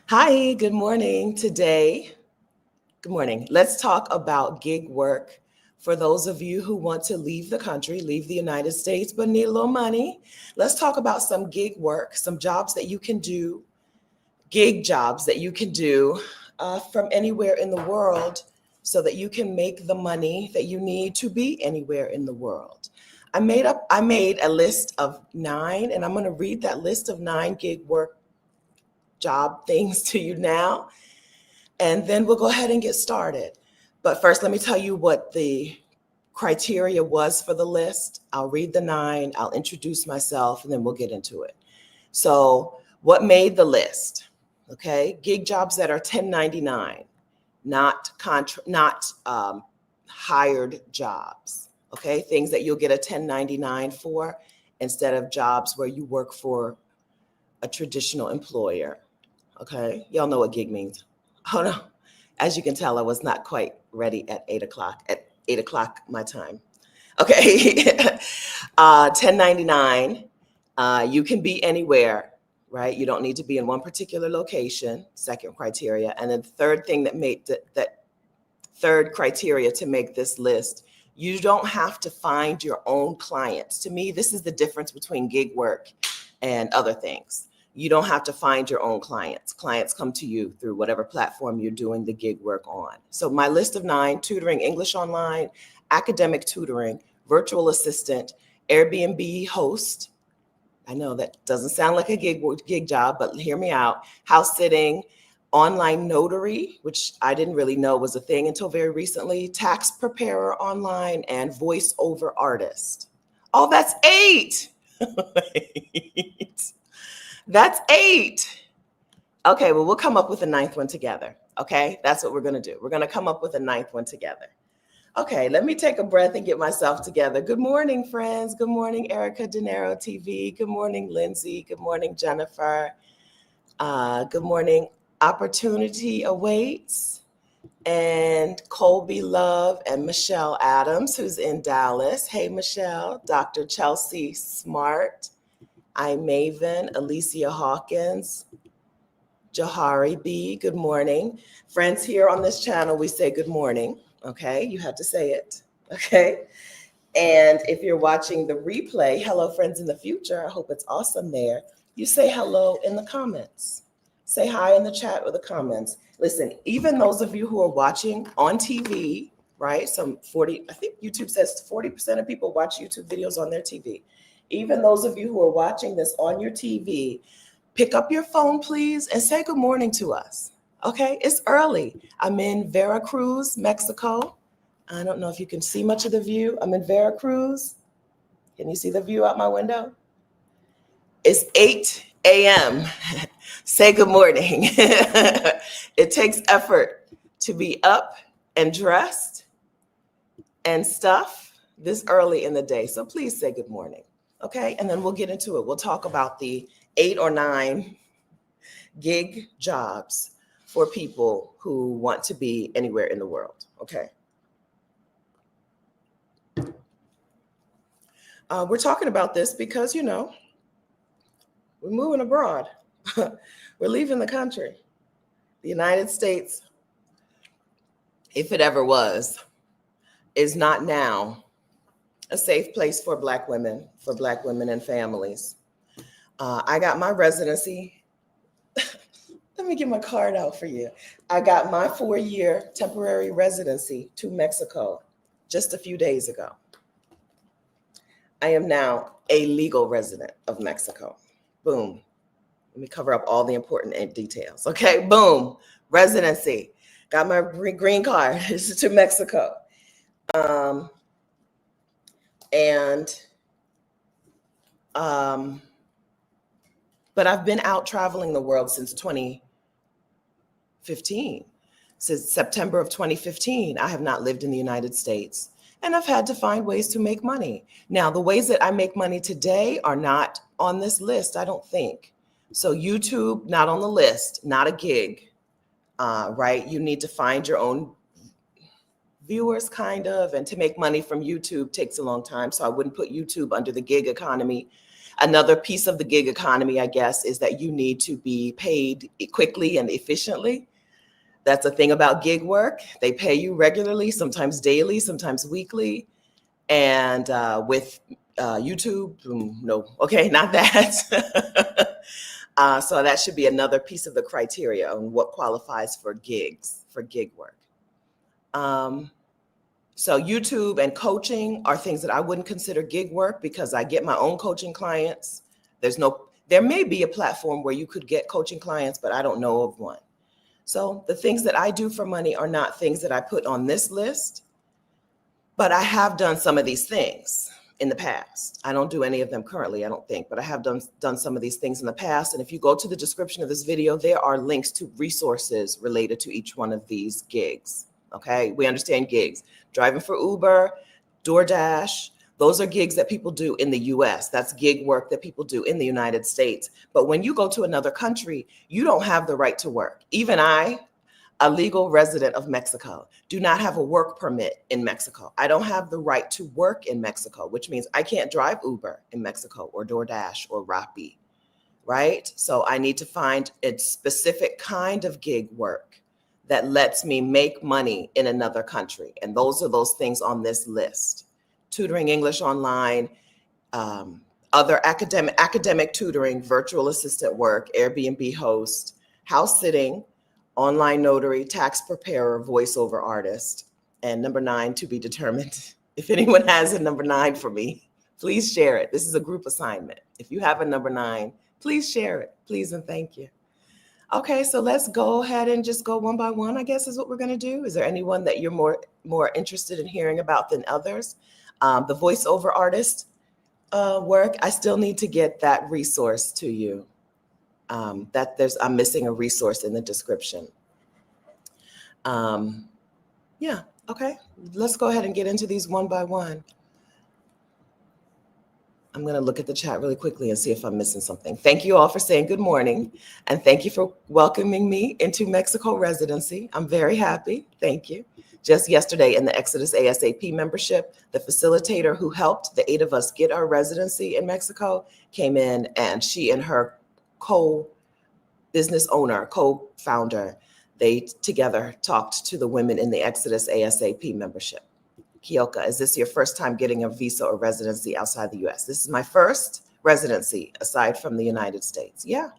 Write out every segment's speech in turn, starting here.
Hi, good morning. Good morning. Let's talk about gig work for those of you who want to leave the country, leave the United States, but need a little money. Let's talk about some gig work, some jobs that you can do, gig jobs that you can do from anywhere in the world so that you can make the money that you need to be anywhere in the world. I made a list of 9, and I'm going to read that list of 9 gig work job things to you now, and then we'll go ahead and get started. But first, let me tell you what the criteria was for the list. I'll read the 9, I'll introduce myself, and then we'll get into it. So, what made the list? Okay, gig jobs that are 1099, not hired jobs. Okay, things that you'll get a 1099 for instead of jobs where you work for a traditional employer. Okay, y'all know what gig means. Oh no, as you can tell, I was not quite ready at 8 o'clock. At 8 o'clock my time. Okay, 1099. You can be anywhere, right? You don't need to be in one particular location. Second criteria, and then the third thing that made that third criteria to make this list. You don't have to find your own clients. To me, this is the difference between gig work and other things. You don't have to find your own clients. Clients come to you through whatever platform you're doing the gig work on. So my list of 9: tutoring English online, academic tutoring, virtual assistant, Airbnb host. I know that doesn't sound like a gig job, but hear me out. House sitting, online notary, which I didn't really know was a thing until very recently, tax preparer online, and voiceover artist. Oh, that's 8. Wait. That's 8. Okay, well, we'll come up with a ninth one together. Okay, that's what we're going to do. We're going to come up with a ninth one together. Okay, let me take a breath and get myself together. Good morning, friends. Good morning, Erica Dinero TV. Good morning, Lindsay. Good morning, Jennifer. Good morning, Opportunity Awaits. And Colby Love and Michelle Adams, who's in Dallas. Hey, Michelle. Dr. Chelsea Smart. I'm Maven, Alicia Hawkins, Jahari B. Good morning. Friends, here on this channel, we say good morning. Okay, you have to say it. Okay. And if you're watching the replay, hello, friends in the future. I hope it's awesome there. You say hello in the comments. Say hi in the chat or the comments. Listen, even those of you who are watching on TV, right? Some 40, I think YouTube says 40% of people watch YouTube videos on their TV. Even those of you who are watching this on your TV, pick up your phone, please, and say good morning to us. Okay, it's early. I'm in Veracruz, Mexico. I don't know if you can see much of the view. I'm in Veracruz. Can you see the view out my window? It's 8 a.m. Say good morning. It takes effort to be up and dressed and stuff this early in the day. So please say good morning. Okay, and then we'll get into it. We'll talk about the 8 or 9 gig jobs for people who want to be anywhere in the world. Okay. We're talking about this because, we're moving abroad. We're leaving the country. The United States, if it ever was, is not now a safe place for Black women and families. I got my residency. Let me get my card out for you. I got my 4-year temporary residency to Mexico just a few days ago. I am now a legal resident of Mexico. Boom. Let me cover up all the important details. Okay, boom. Residency. Got my green card to Mexico. But I've been out traveling the world since 2015. Since September of 2015, I have not lived in the United States, and I've had to find ways to make money. Now, the ways that I make money today are not on this list, I don't think. So YouTube, not on the list, not a gig, right? You need to find your own viewers, kind of, and to make money from YouTube takes a long time. So I wouldn't put YouTube under the gig economy. Another piece of the gig economy, I guess, is that you need to be paid quickly and efficiently. That's a thing about gig work. They pay you regularly, sometimes daily, sometimes weekly. And with YouTube, no, okay, not that. So that should be another piece of the criteria on what qualifies for gigs, for gig work. So YouTube and coaching are things that I wouldn't consider gig work because I get my own coaching clients. There may be a platform where you could get coaching clients, but I don't know of one. So the things that I do for money are not things that I put on this list, but I have done some of these things in the past. I don't do any of them currently, I don't think, but I have done some of these things in the past. And if you go to the description of this video, there are links to resources related to each one of these gigs. Okay, we understand gigs. Driving for Uber, DoorDash, those are gigs that people do in the US. That's gig work that people do in the United States. But when you go to another country, you don't have the right to work. Even I, a legal resident of Mexico, do not have a work permit in Mexico. I don't have the right to work in Mexico, which means I can't drive Uber in Mexico or DoorDash or Rappi, right? So I need to find a specific kind of gig work that lets me make money in another country. And those are those things on this list. Tutoring English online, other academic tutoring, virtual assistant work, Airbnb host, house sitting, online notary, tax preparer, voiceover artist, and number 9 to be determined. If anyone has a number 9 for me, please share it. This is a group assignment. If you have a number 9, please share it. Please and thank you. Okay, so let's go ahead and just go one by one, I guess is what we're going to do. Is there anyone that you're more interested in hearing about than others? The voiceover artist work, I still need to get that resource to you. I'm missing a resource in the description. Yeah, okay. Let's go ahead and get into these one by one. I'm going to look at the chat really quickly and see if I'm missing something. Thank you all for saying good morning. And thank you for welcoming me into Mexico residency. I'm very happy. Thank you. Just yesterday in the Exodus ASAP membership, the facilitator who helped the 8 of us get our residency in Mexico came in, and she and her co-business owner, co-founder, they together talked to the women in the Exodus ASAP membership. Kioka, is this your first time getting a visa or residency outside the US? This is my first residency aside from the United States. Yeah,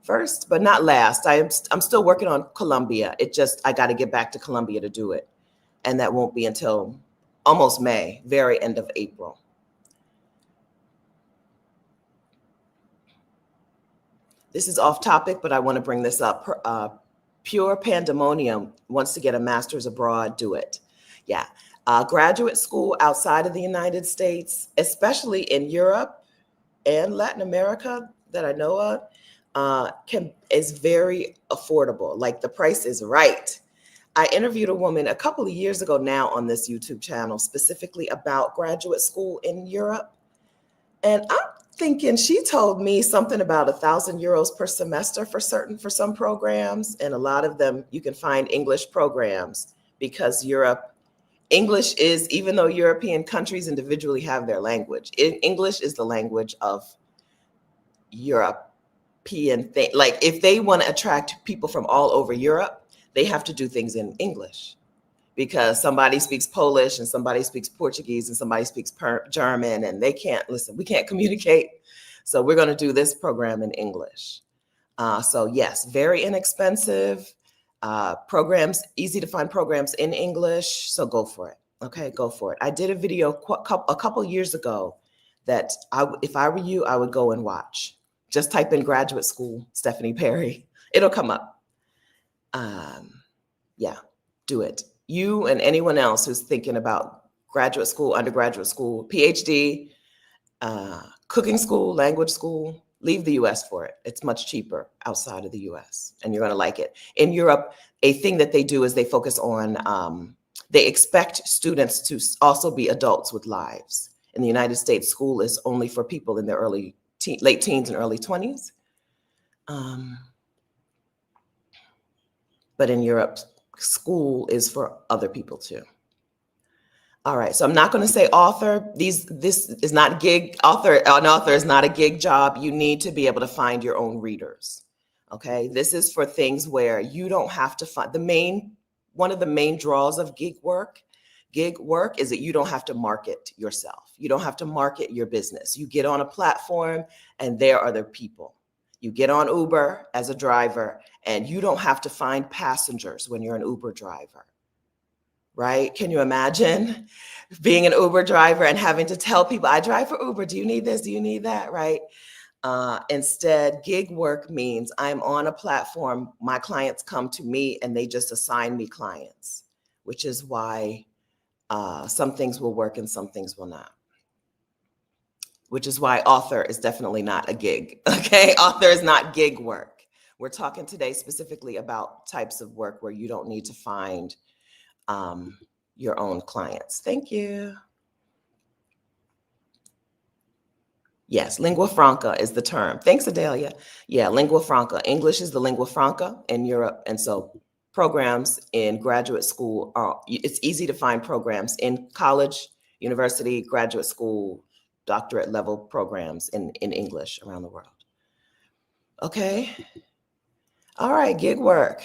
first, but not last. I'm still working on Colombia. I got to get back to Colombia to do it. And that won't be until almost May, very end of April. This is off topic, but I want to bring this up. Pure Pandemonium wants to get a master's abroad, do it. Yeah. Graduate school outside of the United States, especially in Europe and Latin America that I know of, is very affordable. Like the price is right. I interviewed a woman a couple of years ago now on this YouTube channel specifically about graduate school in Europe. And I'm thinking she told me something about €1,000 per semester for some programs. And a lot of them you can find English programs because English is, even though European countries individually have their language, English is the language of European thing. Like if they want to attract people from all over Europe, they have to do things in English because somebody speaks Polish and somebody speaks Portuguese and somebody speaks German and they can't listen. We can't communicate. So we're going to do this program in English. So yes, very inexpensive. Programs, easy to find programs in English. So go for it. Okay, go for it. I did a video a couple years ago that if I were you, I would go and watch. Just type in graduate school, Stephanie Perry. It'll come up. Yeah, do it. You and anyone else who's thinking about graduate school, undergraduate school, PhD, cooking school, language school, leave the US for it. It's much cheaper outside of the US and you're going to like it. In Europe, a thing that they do is they focus on, they expect students to also be adults with lives. In the United States, school is only for people in their late teens and early 20s. But in Europe, school is for other people too. All right, so I'm not going to say author. This is not gig author. An author is not a gig job. You need to be able to find your own readers. Okay, this is for things where you don't have to find one of the main draws of gig work. Gig work is that you don't have to market yourself. You don't have to market your business. You get on a platform and there are the people. You get on Uber as a driver and you don't have to find passengers when you're an Uber driver. Right? Can you imagine being an Uber driver and having to tell people, I drive for Uber. Do you need this? Do you need that? Right? Instead, gig work means I'm on a platform. My clients come to me and they just assign me clients, which is why some things will work and some things will not. Which is why author is definitely not a gig. Okay? Author is not gig work. We're talking today specifically about types of work where you don't need to find your own clients. Thank you. Yes, lingua franca is the term. Thanks, Adelia. Yeah, lingua franca. English is the lingua franca in Europe. And so programs in graduate school it's easy to find programs in college, university, graduate school, doctorate level programs in English around the world. Okay. All right, gig work.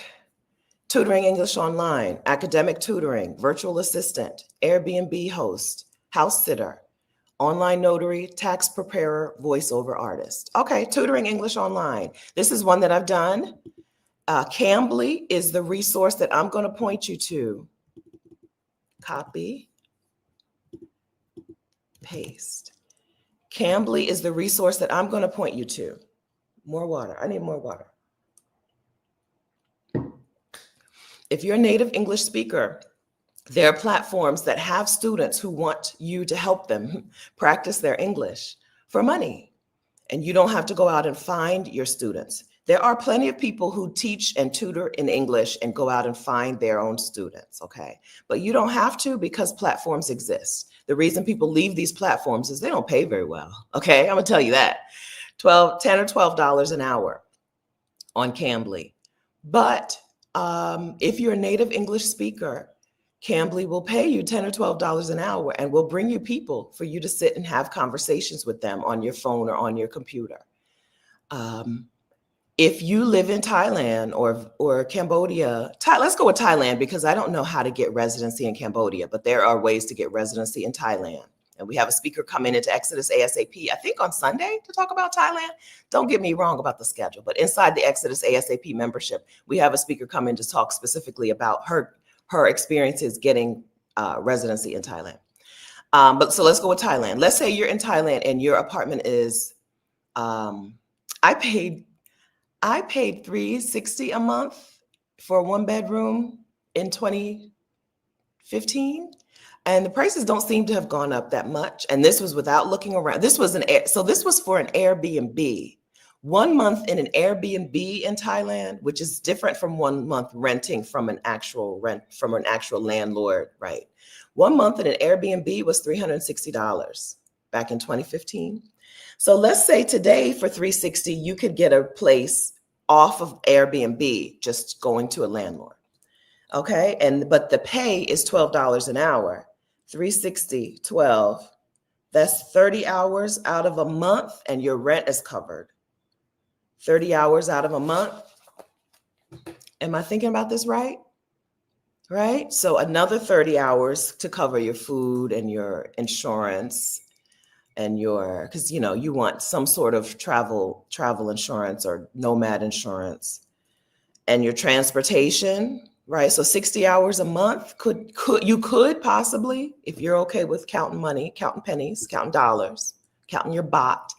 Tutoring English online, academic tutoring, virtual assistant, Airbnb host, house sitter, online notary, tax preparer, voiceover artist. Okay, tutoring English online. This is one that I've done. Cambly is the resource that I'm going to point you to. Copy, paste. Cambly is the resource that I'm going to point you to. More water. I need more water. If you're a native English speaker, there are platforms that have students who want you to help them practice their English for money. And you don't have to go out and find your students. There are plenty of people who teach and tutor in English and go out and find their own students, okay? But you don't have to because platforms exist. The reason people leave these platforms is they don't pay very well, okay? I'm gonna tell you that. $10 or $12 an hour on Cambly. But if you're a native English speaker, Cambly will pay you $10 or $12 an hour and will bring you people for you to sit and have conversations with them on your phone or on your computer. If you live in Thailand or Cambodia, let's go with Thailand because I don't know how to get residency in Cambodia, but there are ways to get residency in Thailand. And we have a speaker coming into Exodus ASAP, I think on Sunday to talk about Thailand. Don't get me wrong about the schedule, but inside the Exodus ASAP membership, we have a speaker come in to talk specifically about her experiences getting residency in Thailand. But so let's go with Thailand. Let's say you're in Thailand and your apartment is, I paid $360 a month for a 1-bedroom in 2015. And the prices don't seem to have gone up that much. And this was without looking around. This was for an Airbnb. 1 month in an Airbnb in Thailand, which is different from 1 month renting from an actual landlord, right? 1 month in an Airbnb was $360 back in 2015. So let's say today for $360, you could get a place off of Airbnb, just going to a landlord. Okay, but the pay is $12 an hour. 360, 12, that's 30 hours out of a month and your rent is covered. 30 hours out of a month. Am I thinking about this right? Right? So another 30 hours to cover your food and your insurance and because you want some sort of travel insurance or nomad insurance and your transportation. Right. So 60 hours a month could possibly, if you're okay with counting money, counting pennies, counting dollars, counting your baht,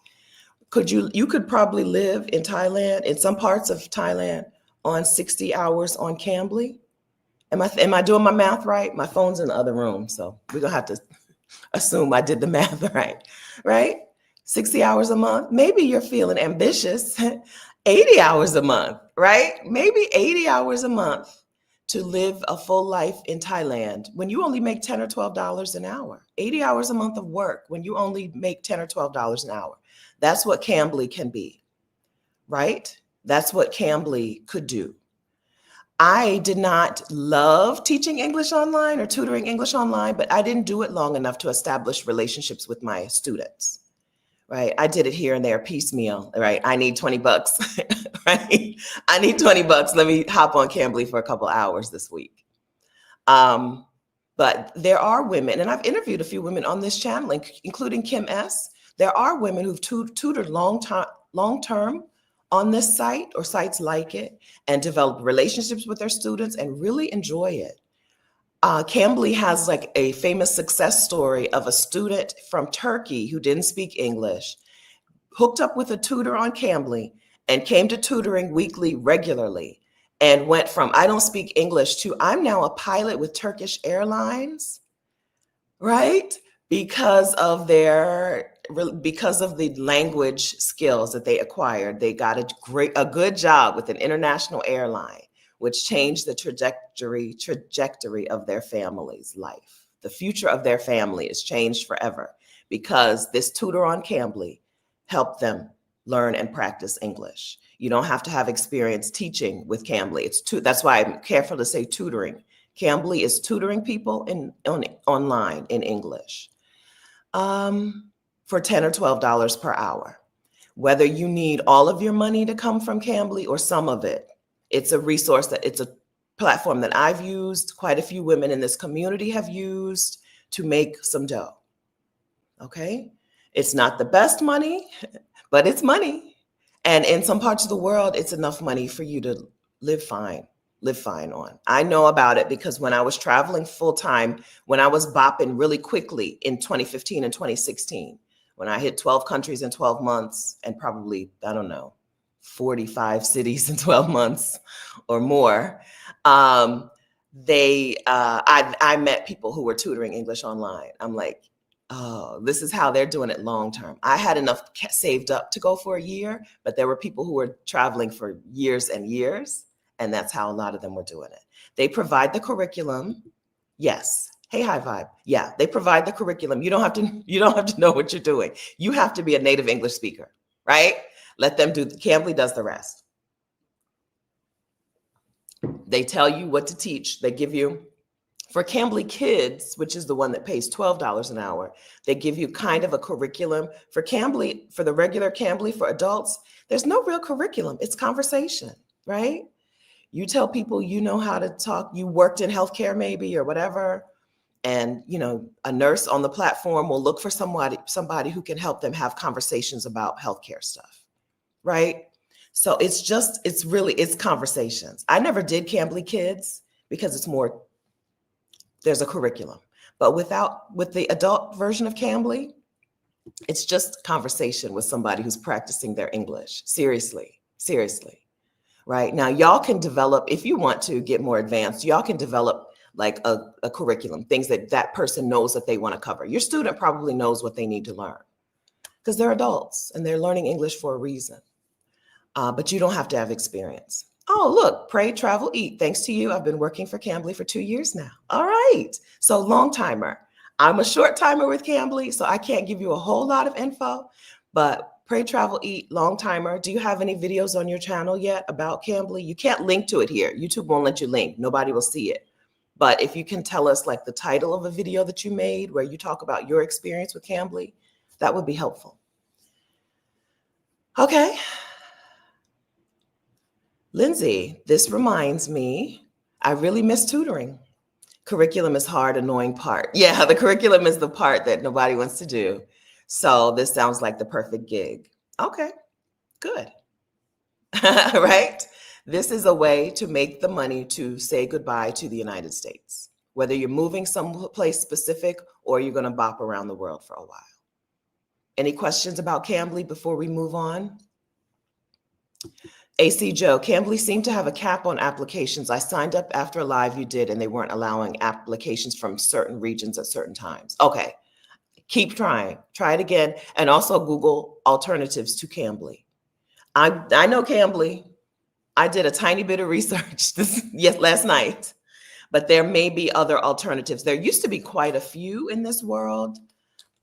you could probably live in Thailand, in some parts of Thailand, on 60 hours on Cambly. Am I doing my math right? My phone's in the other room, so we're gonna have to assume I did the math right. Right? 60 hours a month. Maybe you're feeling ambitious. 80 hours a month, right? Maybe 80 hours a month to live a full life in Thailand when you only make $10 or $12 an hour. 80 hours a month of work when you only make $10 or $12 an hour. That's what Cambly can be, right? That's what Cambly could do. I did not love teaching English online or tutoring English online, but I didn't do it long enough to establish relationships with my students, right? I did it here and there piecemeal, right? I need 20 bucks, right? I need 20 bucks. Let me hop on Cambly for a couple hours this week. But there are women, and I've interviewed a few women on this channel, including Kim S. There are women who've tutored long-term on this site or sites like it and develop relationships with their students and really enjoy it. Cambly has like a famous success story of a student from Turkey who didn't speak English, hooked up with a tutor on Cambly and came to tutoring weekly regularly and went from I don't speak English to I'm now a pilot with Turkish Airlines, right? Because of the language skills that they acquired. They got a good job with an international airline, which changed the trajectory of their family's life. The future of their family is changed forever because this tutor on Cambly helped them learn and practice English. You don't have to have experience teaching with Cambly. That's why I'm careful to say tutoring. Cambly is tutoring people online in English for $10 or $12 per hour. Whether you need all of your money to come from Cambly or some of it, it's a platform that I've used, quite a few women in this community have used to make some dough. Okay? It's not the best money, but it's money. And in some parts of the world, it's enough money for you to live fine on. I know about it because when I was traveling full time, when I was bopping really quickly in 2015 and 2016, when I hit 12 countries in 12 months and probably, 45 cities in 12 months or more, I met people who were tutoring English online. I'm like, oh, this is how they're doing it long term. I had enough saved up to go for a year, but there were people who were traveling for years and years, and that's how a lot of them were doing it. They provide the curriculum. Yes. Hey, High Vibe. Yeah, they provide the curriculum. You don't have to know what you're doing. You have to be a native English speaker, right? Let them do. Cambly does the rest. They tell you what to teach. They give you, for Cambly Kids, which is the one that pays $12 an hour, they give you kind of a curriculum. For Cambly, for the regular Cambly for adults, there's no real curriculum. It's conversation, right? You tell people you know how to talk. You worked in healthcare maybe or whatever. And, a nurse on the platform will look for somebody who can help them have conversations about healthcare stuff, right? So it's conversations. I never did Cambly Kids because there's a curriculum. But with the adult version of Cambly, it's just conversation with somebody who's practicing their English. Seriously. Right? Now, y'all can develop, if you want to get more advanced, y'all can develop like a curriculum, things that person knows that they want to cover. Your student probably knows what they need to learn because they're adults and they're learning English for a reason. But you don't have to have experience. Oh, look, Pray, Travel, Eat. Thanks to you, I've been working for Cambly for 2 years now. All right. So long timer. I'm a short timer with Cambly, so I can't give you a whole lot of info, but Pray, Travel, Eat, long timer. Do you have any videos on your channel yet about Cambly? You can't link to it here. YouTube won't let you link. Nobody will see it. But if you can tell us like the title of a video that you made where you talk about your experience with Cambly, that would be helpful. Okay. Lindsay, this reminds me, I really miss tutoring. Curriculum is hard, annoying part. Yeah, the curriculum is the part that nobody wants to do. So this sounds like the perfect gig. Okay, good. Right? This is a way to make the money to say goodbye to the United States, whether you're moving someplace specific or you're going to bop around the world for a while. Any questions about Cambly before we move on? AC Joe, Cambly seemed to have a cap on applications. I signed up after a live you did, and they weren't allowing applications from certain regions at certain times. Okay, keep trying. Try it again. And also Google alternatives to Cambly. I know Cambly. I did a tiny bit of research last night, but there may be other alternatives. There used to be quite a few in this world,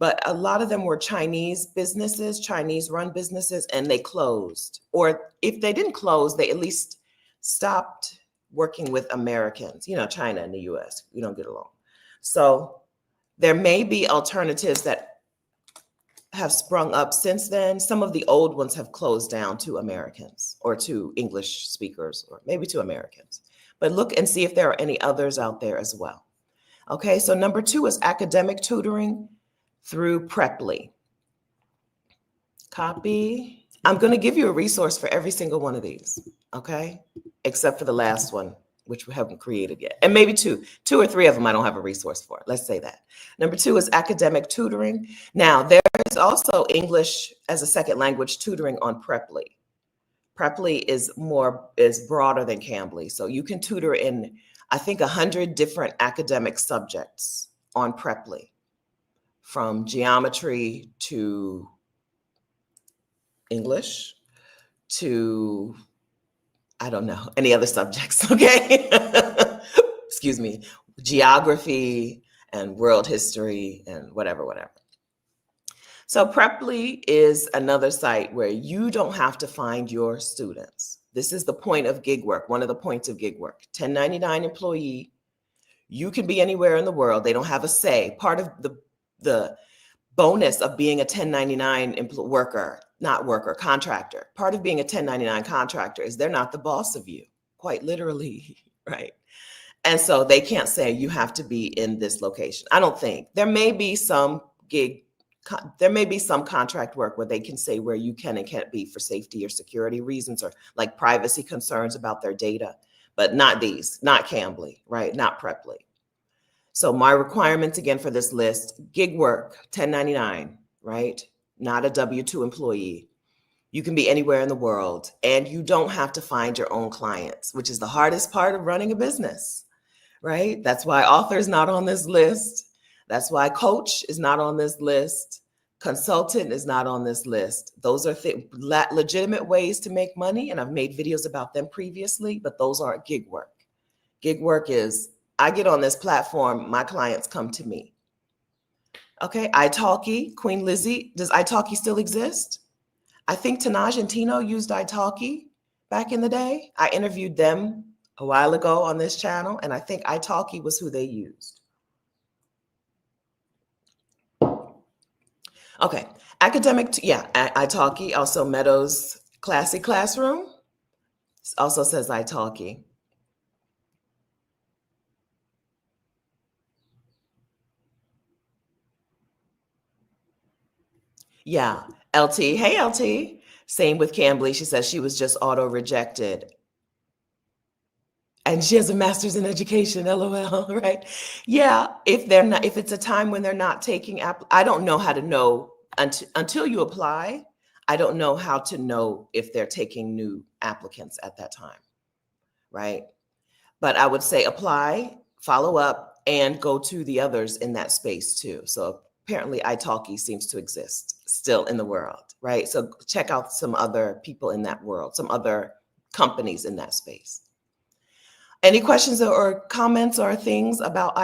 but a lot of them were Chinese run businesses, and they closed. Or if they didn't close, they at least stopped working with Americans. You know, China and the US, we don't get along. So there may be alternatives that have sprung up since then. Some of the old ones have closed down to Americans or to English speakers, or maybe to Americans. But look and see if there are any others out there as well. Okay, so number 2 is academic tutoring through Preply. Copy. I'm going to give you a resource for every single one of these, okay? Except for the last one, which we haven't created yet. And maybe two or three of them I don't have a resource for. Let's say that. Number 2 is academic tutoring. Now, there is also English as a second language tutoring on Preply. Preply is broader than Cambly. So you can tutor in, I think, 100 different academic subjects on Preply, from geometry to English to, I don't know, any other subjects, okay? Excuse me, geography and world history and whatever. So Preply is another site where you don't have to find your students. This is the point of gig work, one of the points of gig work. 1099 employee, you can be anywhere in the world. They don't have a say. Part of the bonus of being a 1099 contractor. Part of being a 1099 contractor is they're not the boss of you, quite literally, right? And so they can't say you have to be in this location. I don't think. There may be some contract work where they can say where you can and can't be for safety or security reasons, or like privacy concerns about their data, but not these, not Cambly, right? Not Preply. So my requirements again for this list: gig work, 1099, right? Not a W-2 employee. You can be anywhere in the world, and you don't have to find your own clients, which is the hardest part of running a business, right? That's why author is not on this list. That's why coach is not on this list. Consultant is not on this list. Those are legitimate ways to make money, and I've made videos about them previously, but those aren't gig work. Gig work is, I get on this platform, my clients come to me. Okay, italki, Queen Lizzie. Does italki still exist? I think Tanaj and Tino used italki back in the day. I interviewed them a while ago on this channel, and I think italki was who they used. Okay, academic, italki, also Meadows Classy Classroom, also says italki. Yeah, LT. Hey, LT. Same with Cambly. She says she was just auto-rejected. And she has a master's in education, LOL, right? Yeah, if it's a time when they're not taking, I don't know how to know until you apply. I don't know how to know if they're taking new applicants at that time, right? But I would say apply, follow up, and go to the others in that space too. So apparently italki seems to exist still in the world, right? So check out some other people in that world, some other companies in that space. Any questions or comments or things about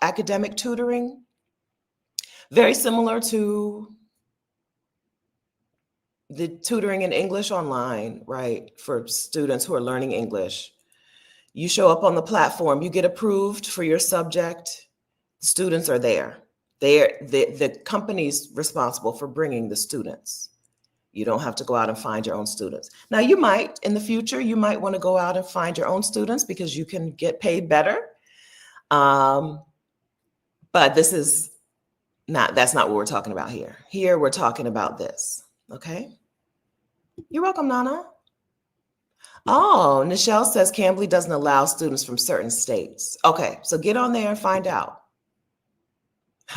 academic tutoring? Very similar to the tutoring in English online, right? For students who are learning English. You show up on the platform, you get approved for your subject, students are there. The company's responsible for bringing the students. You don't have to go out and find your own students. Now, you might, in the future, you might want to go out and find your own students because you can get paid better. But that's not what we're talking about here. Here, we're talking about this, okay? You're welcome, Nana. Oh, Nichelle says Cambly doesn't allow students from certain states. Okay, so get on there and find out.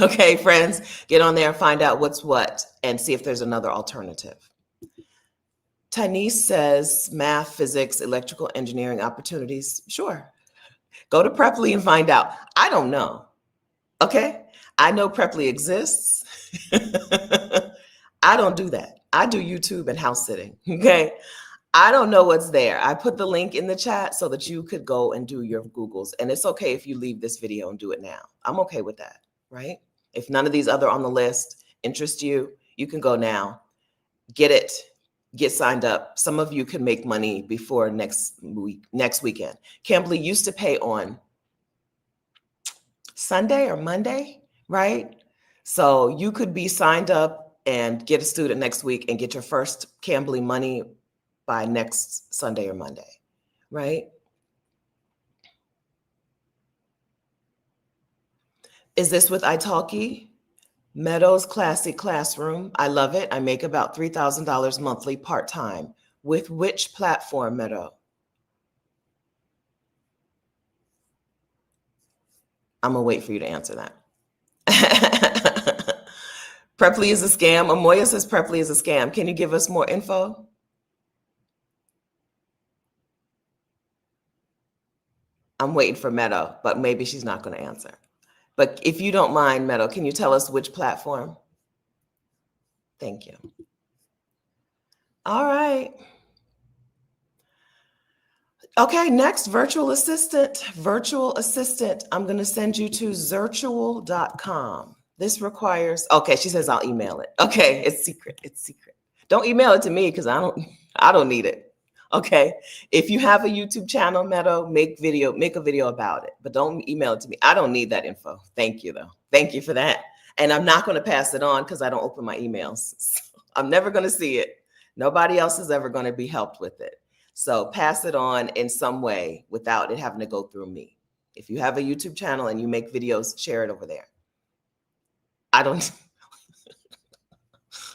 Okay, friends, get on there and find out what's what and see if there's another alternative. Tanise says math, physics, electrical engineering opportunities. Sure. Go to Preply and find out. I don't know. Okay. I know Preply exists. I don't do that. I do YouTube and house sitting. Okay. I don't know what's there. I put the link in the chat so that you could go and do your Googles. And it's okay if you leave this video and do it now. I'm okay with that, right? If none of these other on the list interest you, you can go now. Get it. get signed up. Some of you can make money before next weekend. Cambly used to pay on Sunday or Monday, right? So you could be signed up and get a student next week and get your first Cambly money by next Sunday or Monday, right? Is this with italki? Meadows Classic Classroom. I love it. I make about $3,000 monthly part-time. With which platform, Meadow? I'm gonna wait for you to answer that. Preply is a scam. Amoya says Preply is a scam. Can you give us more info? I'm waiting for Meadow, but maybe she's not going to answer. But if you don't mind, Meadow, can you tell us which platform? Thank you. All right. Okay, next, virtual assistant. Virtual assistant. I'm going to send you to zirtual.com. This requires, okay, she says I'll email it. Okay, it's secret. It's secret. Don't email it to me because I don't need it. Okay. If you have a YouTube channel, Meadow, make a video about it, but don't email it to me. I don't need that info. Thank you though. Thank you for that. And I'm not going to pass it on because I don't open my emails. So I'm never going to see it. Nobody else is ever going to be helped with it. So pass it on in some way without it having to go through me. If you have a YouTube channel and you make videos, share it over there. I don't.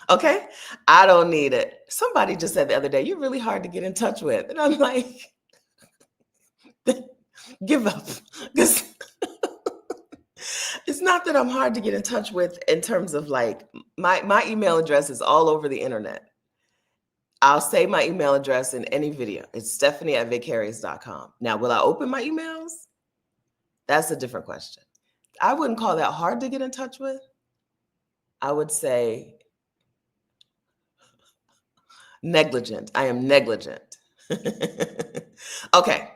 Okay. I don't need it. Somebody just said the other day, you're really hard to get in touch with. And I'm like, give up. Because it's not that I'm hard to get in touch with in terms of like, my email address is all over the internet. I'll say my email address in any video. It's Stephanie@vicarious.com. Now, will I open my emails? That's a different question. I wouldn't call that hard to get in touch with. I would say negligent. I am negligent. Okay.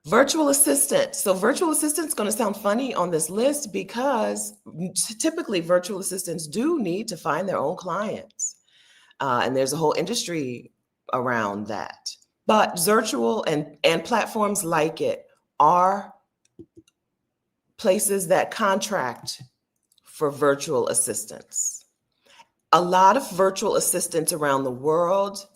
Virtual assistant. So virtual assistant is going to sound funny on this list because typically virtual assistants do need to find their own clients. And there's a whole industry around that. But Zirtual and platforms like it are places that contract for virtual assistants. A lot of virtual assistants around the world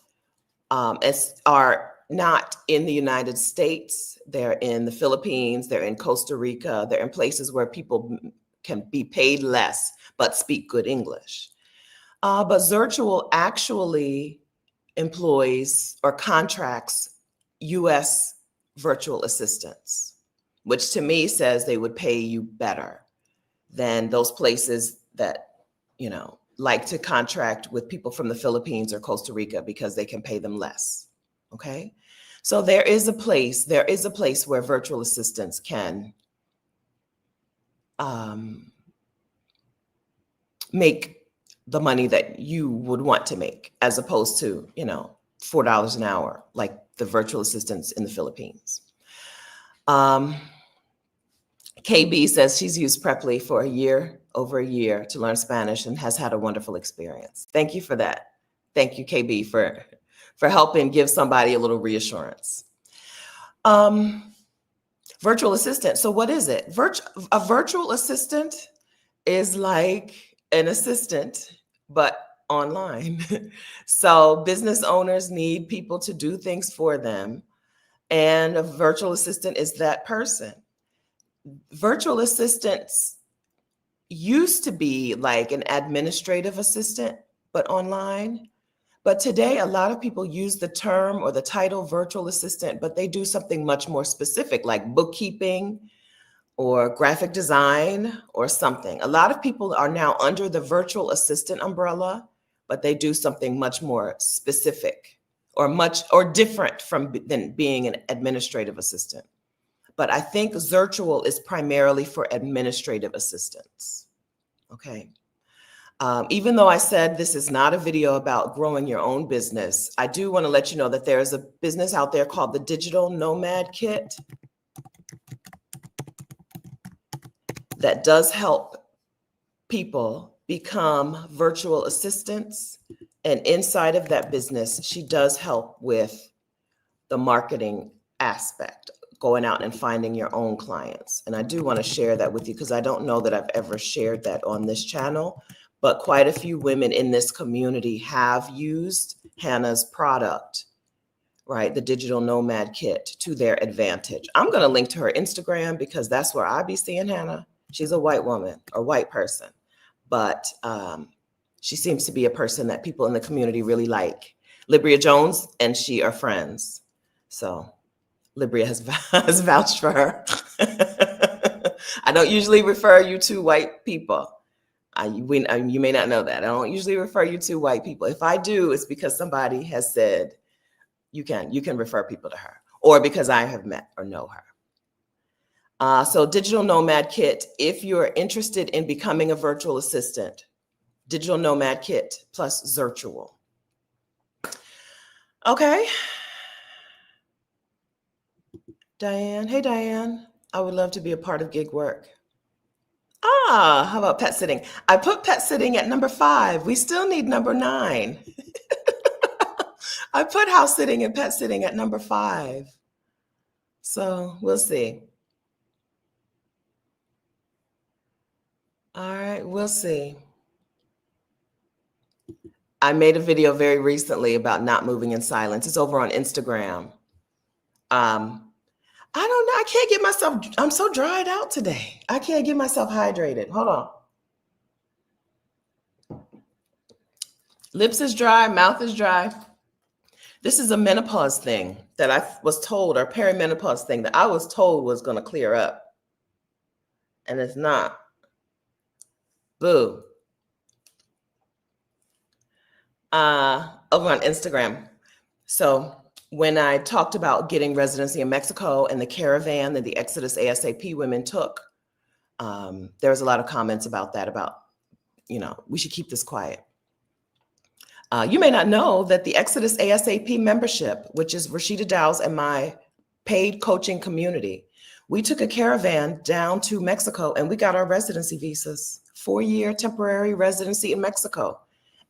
are not in the United States. They're in the Philippines, they're in Costa Rica, they're in places where people can be paid less but speak good English. But Zirtual actually employs or contracts US virtual assistants, which to me says they would pay you better than those places that, like to contract with people from the Philippines or Costa Rica because they can pay them less. Okay. So there is a place where virtual assistants can make the money that you would want to make, as opposed to, $4 an hour, like the virtual assistants in the Philippines. KB says she's used Preply for over a year to learn Spanish and has had a wonderful experience. Thank you for that. Thank you, KB, for helping give somebody a little reassurance. Virtual assistant. So what is it? A virtual assistant is like an assistant, but online. So business owners need people to do things for them. And a virtual assistant is that person. Virtual assistants used to be like an administrative assistant, but online. But today, a lot of people use the term or the title virtual assistant, but they do something much more specific, like bookkeeping or graphic design or something. A lot of people are now under the virtual assistant umbrella, but they do something much more specific or different than being an administrative assistant. But I think Zirtual is primarily for administrative assistants. Okay. Even though I said this is not a video about growing your own business, I do want to let you know that there's a business out there called the Digital Nomad Kit that does help people become virtual assistants And inside of that business, she does help with the marketing aspect, going out and finding your own clients. And I do want to share that with you because I don't know that I've ever shared that on this channel, but quite a few women in this community have used Hannah's product, right? The Digital Nomad Kit, to their advantage. I'm going to link to her Instagram because that's where I be seeing Hannah. She's a white woman or white person, but she seems to be a person that people in the community really like. Libria Jones and she are friends. So Libria has vouched for her. I don't usually refer you to white people. You may not know that. I don't usually refer you to white people. If I do, it's because somebody has said, you can refer people to her, or because I have met or know her. So Digital Nomad Kit, if you're interested in becoming a virtual assistant, Digital Nomad Kit plus virtual. Okay. Diane, hey Diane, I would love to be a part of gig work. How about pet sitting? I put pet sitting at number 5. We still need number 9. I put house sitting and pet sitting at number 5. So we'll see. All right, we'll see. I made a video very recently about not moving in silence. It's over on Instagram. I don't know. I can't get myself, I'm so dried out today. I can't get myself hydrated. Hold on. Lips is dry, mouth is dry. This is a menopause thing that I was told, or perimenopause thing that I was told was going to clear up. And it's not. Boo. Over on Instagram. So when I talked about getting residency in Mexico and the caravan that the Exodus ASAP women took, there was a lot of comments about that, about, we should keep this quiet. You may not know that the Exodus ASAP membership, which is Rashida Dow's and my paid coaching community, we took a caravan down to Mexico and we got our residency visas, 4-year temporary residency in Mexico.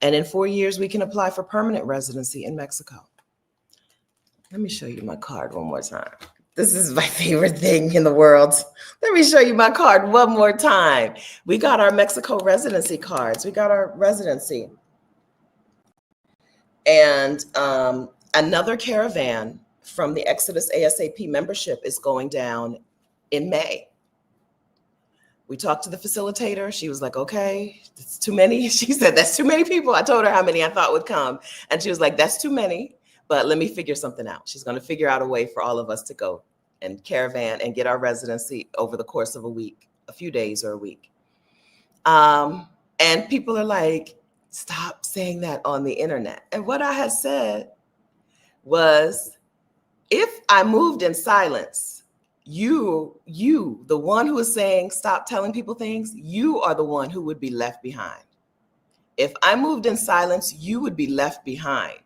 And in 4 years, we can apply for permanent residency in Mexico. Let me show you my card one more time. This is my favorite thing in the world. Let me show you my card one more time. We got our Mexico residency cards. We got our residency. And another caravan from the Exodus ASAP membership is going down in May. We talked to the facilitator. She was like, okay, it's too many. She said, that's too many people. I told her how many I thought would come. And she was like, that's too many, but let me figure something out. She's going to figure out a way for all of us to go and caravan and get our residency over the course of a week, a few days or a week. And people are like, stop saying that on the internet. And what I had said was, if I moved in silence, you, the one who is saying stop telling people things, you are the one who would be left behind. If I moved in silence, you would be left behind.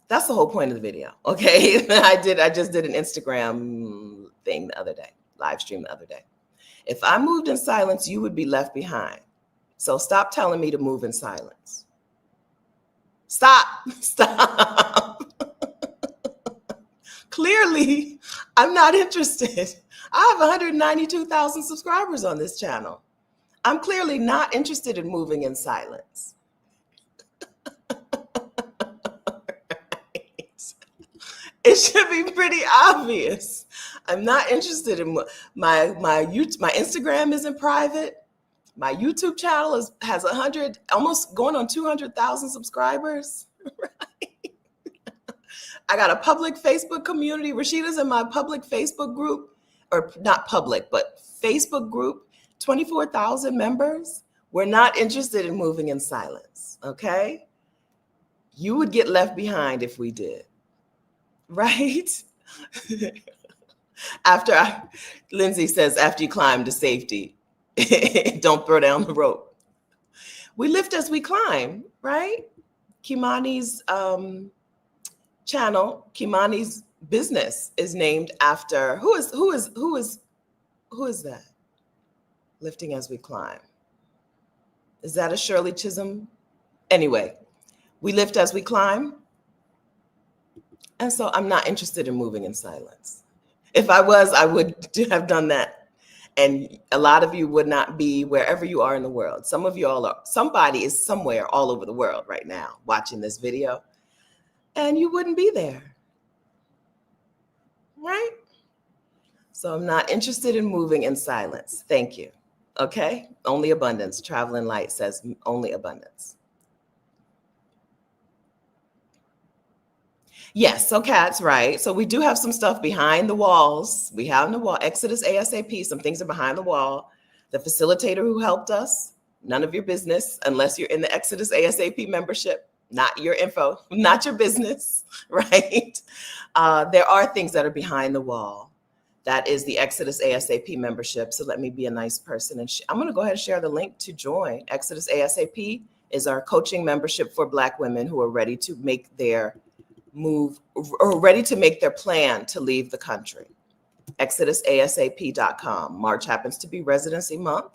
That's the whole point of the video. Okay. I just did an Instagram thing the other day, live stream the other day. If I moved in silence, you would be left behind. So stop telling me to move in silence. Stop. Clearly, I'm not interested. I have 192,000 subscribers on this channel. I'm clearly not interested in moving in silence. It should be pretty obvious. I'm not interested in my Instagram isn't private. My YouTube channel has 100, almost going on 200,000 subscribers. Right? I got a public Facebook community. Rashida's in my public Facebook group, or not public, but Facebook group, 24,000 members. We're not interested in moving in silence, okay? You would get left behind if we did, right? Lindsay says, after you climb to safety, don't throw down the rope. We lift as we climb, right? Kimani's channel, Kimani's business is named after who is that? Lifting as we climb. Is that a Shirley Chisholm? Anyway, We lift as we climb. And so I'm not interested in moving in silence. If I was, I would have done that. And a lot of you would not be wherever you are in the world. Some of you all are, somebody is somewhere all over the world right now watching this video, and you wouldn't be there, right? So I'm not interested in moving in silence. Thank you. Okay, only abundance. Traveling Light says only abundance. Yes, so Kat's right. So we do have some stuff behind the walls. We have in the wall, Exodus ASAP, some things are behind the wall. The facilitator who helped us, none of your business unless you're in the Exodus ASAP membership, not your info, not your business, right? There are things that are behind the wall. That is the Exodus ASAP membership. So let me be a nice person. And I'm going to go ahead and share the link to join. Exodus ASAP is our coaching membership for Black women who are ready to make their move or ready to make their plan to leave the country. ExodusASAP.com. March happens to be residency month,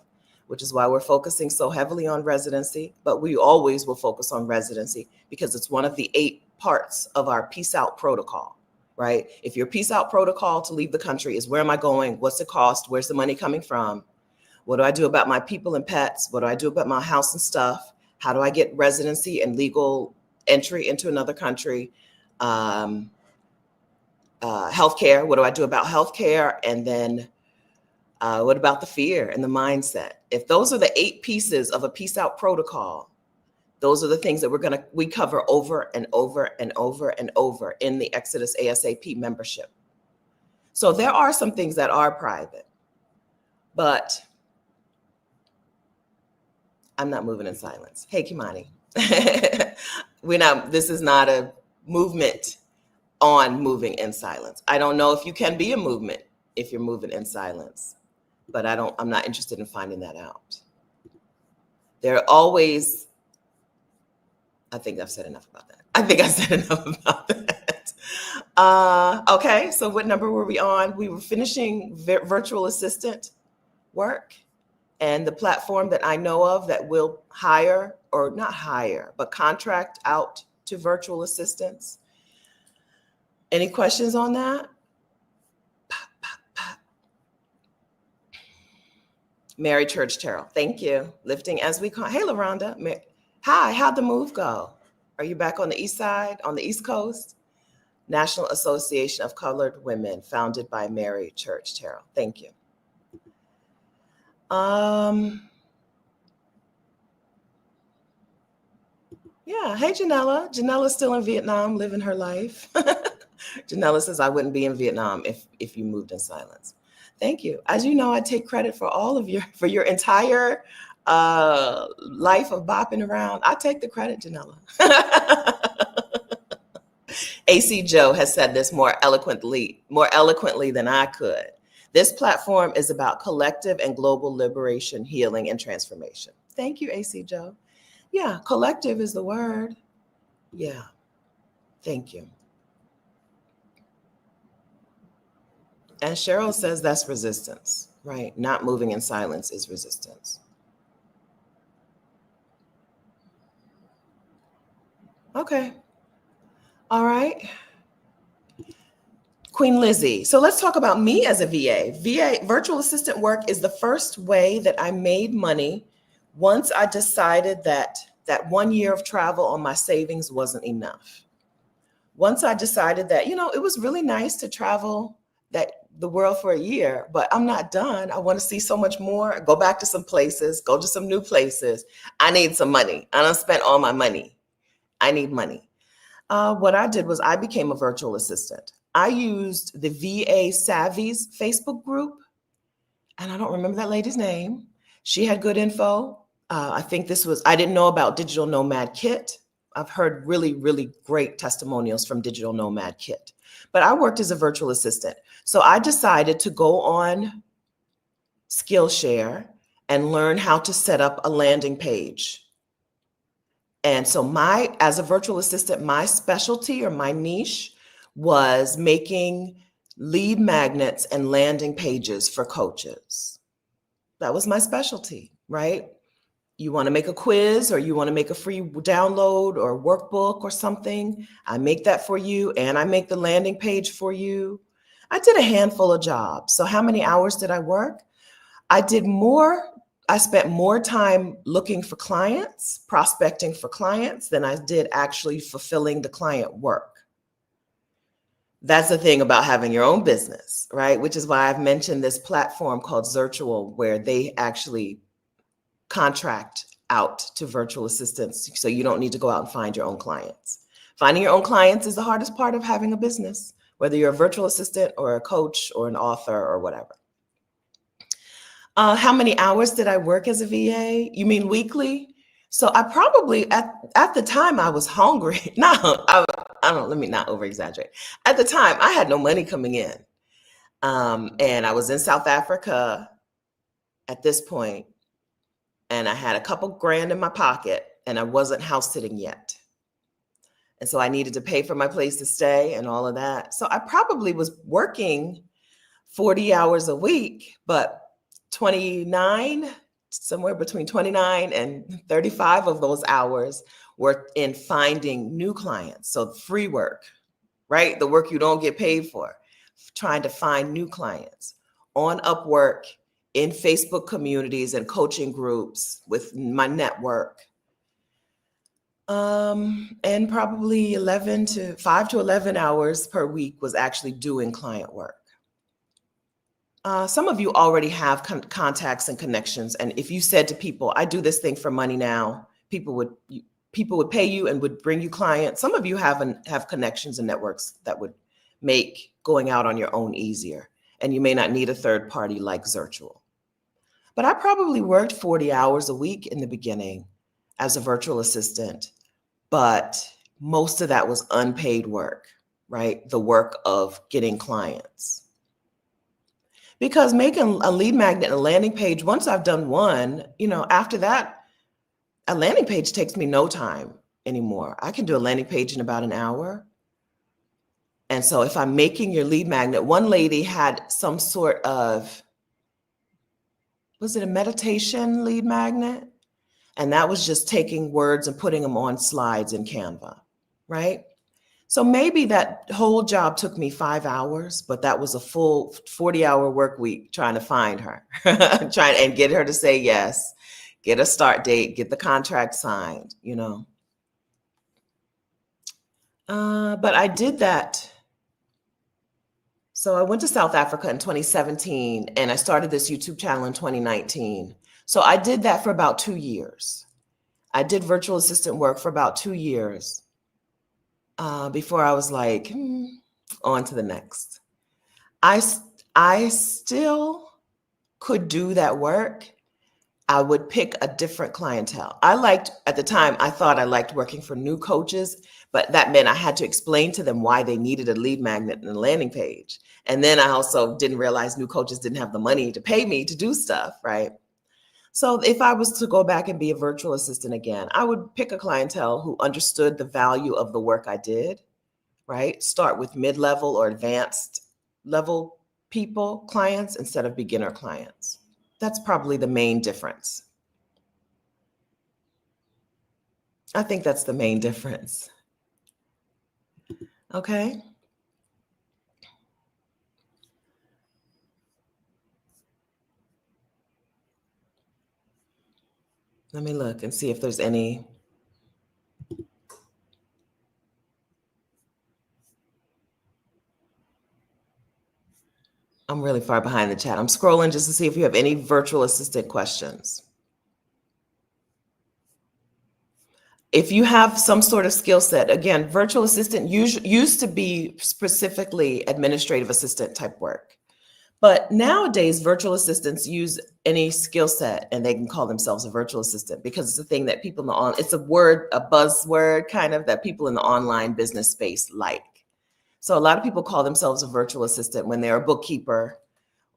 which is why we're focusing so heavily on residency, but we always will focus on residency because it's one of the 8 parts of our peace out protocol, right? If your peace out protocol to leave the country is where am I going? What's the cost? Where's the money coming from? What do I do about my people and pets? What do I do about my house and stuff? How do I get residency and legal entry into another country? Healthcare. What do I do about healthcare? And then what about the fear and the mindset? If those are the 8 pieces of a peace out protocol, those are the things that we cover over and over and over and over in the Exodus ASAP membership. So there are some things that are private, but I'm not moving in silence. Hey, Kimani. This is not a movement on moving in silence. I don't know if you can be a movement if you're moving in silence, but I'm not interested in finding that out. There are always, I think I've said enough about that. Okay, so what number were we on? We were finishing virtual assistant work, and the platform that I know of that will hire, or not hire, but contract out to virtual assistants. Any questions on that? Mary Church Terrell, thank you. Lifting as we call. Hey, LaRonda. Hi, how'd the move go? Are you back on the east side, on the East Coast? National Association of Colored Women, founded by Mary Church Terrell. Thank you. Yeah, hey, Janella. Janella's still in Vietnam, living her life. Janella says, I wouldn't be in Vietnam if you moved in silence. Thank you. As you know, I take credit for for your entire life of bopping around. I take the credit, Janella. AC Joe has said this more eloquently than I could. This platform is about collective and global liberation, healing, and transformation. Thank you, AC Joe. Yeah, collective is the word. Yeah, thank you. And Cheryl says that's resistance, right? Not moving in silence is resistance. Okay. All right. Queen Lizzie. So let's talk about me as a VA. Virtual assistant work is the first way that I made money once I decided that 1 year of travel on my savings wasn't enough. Once I decided that, it was really nice to travel the world for a year, but I'm not done. I want to see so much more, go back to some places, go to some new places. I need some money. I done spent all my money. I need money. What I did was I became a virtual assistant. I used the VA Savvies Facebook group, and I don't remember that lady's name. She had good info. I think I didn't know about Digital Nomad Kit. I've heard really, really great testimonials from Digital Nomad Kit, but I worked as a virtual assistant. So I decided to go on Skillshare and learn how to set up a landing page. And so as a virtual assistant, my specialty or my niche was making lead magnets and landing pages for coaches. That was my specialty, right? You want to make a quiz, or you want to make a free download or workbook or something, I make that for you, and I make the landing page for you. I did a handful of jobs. So how many hours did I work? I spent more time looking for clients, prospecting for clients, than I did actually fulfilling the client work. That's the thing about having your own business, right? Which is why I've mentioned this platform called Zirtual, where they actually contract out to virtual assistants. So you don't need to go out and find your own clients. Finding your own clients is the hardest part of having a business, whether you're a virtual assistant or a coach or an author or whatever. How many hours did I work as a VA? You mean weekly? So I probably, at the time, I was hungry. No, I don't, let me not over exaggerate. At the time, I had no money coming in. And I was in South Africa at this point, and I had a couple grand in my pocket, and I wasn't house sitting yet. And so I needed to pay for my place to stay and all of that. So I probably was working 40 hours a week, but 29, somewhere between 29 and 35 of those hours were in finding new clients. So free work, right? The work you don't get paid for, trying to find new clients on Upwork, in Facebook communities and coaching groups with my network. And probably 5 to 11 hours per week was actually doing client work. Some of you already have contacts and connections. And if you said to people, I do this thing for money now, people would pay you and would bring you clients. Some of you have connections and networks that would make going out on your own easier. And you may not need a third party like Zirtual. But I probably worked 40 hours a week in the beginning as a virtual assistant, but most of that was unpaid work, right? The work of getting clients. Because making a lead magnet and a landing page, once I've done one, after that, a landing page takes me no time anymore. I can do a landing page in about an hour. And so if I'm making your lead magnet, one lady had some sort of, was it a meditation lead magnet? And that was just taking words and putting them on slides in Canva, right? So maybe that whole job took me 5 hours, but that was a full 40-hour work week trying to find her, trying and get her to say yes, get a start date, get the contract signed, But I did that. So I went to South Africa in 2017, and I started this YouTube channel in 2019. So I did that for about 2 years. I did virtual assistant work for about 2 years before I was like, on to the next. I still could do that work. I would pick a different clientele. At the time, I thought I liked working for new coaches, but that meant I had to explain to them why they needed a lead magnet and a landing page. And then I also didn't realize new coaches didn't have the money to pay me to do stuff, right? So if I was to go back and be a virtual assistant again, I would pick a clientele who understood the value of the work I did, right? Start with mid-level or advanced level clients instead of beginner clients. That's probably the main difference. I think that's the main difference. Okay. Let me look and see if there's any. I'm really far behind the chat. I'm scrolling just to see if you have any virtual assistant questions. If you have some sort of skill set, again, virtual assistant used to be specifically administrative assistant type work. But nowadays, virtual assistants use any skill set and they can call themselves a virtual assistant because it's a thing that people it's a buzzword kind of that people in the online business space like. So a lot of people call themselves a virtual assistant when they're a bookkeeper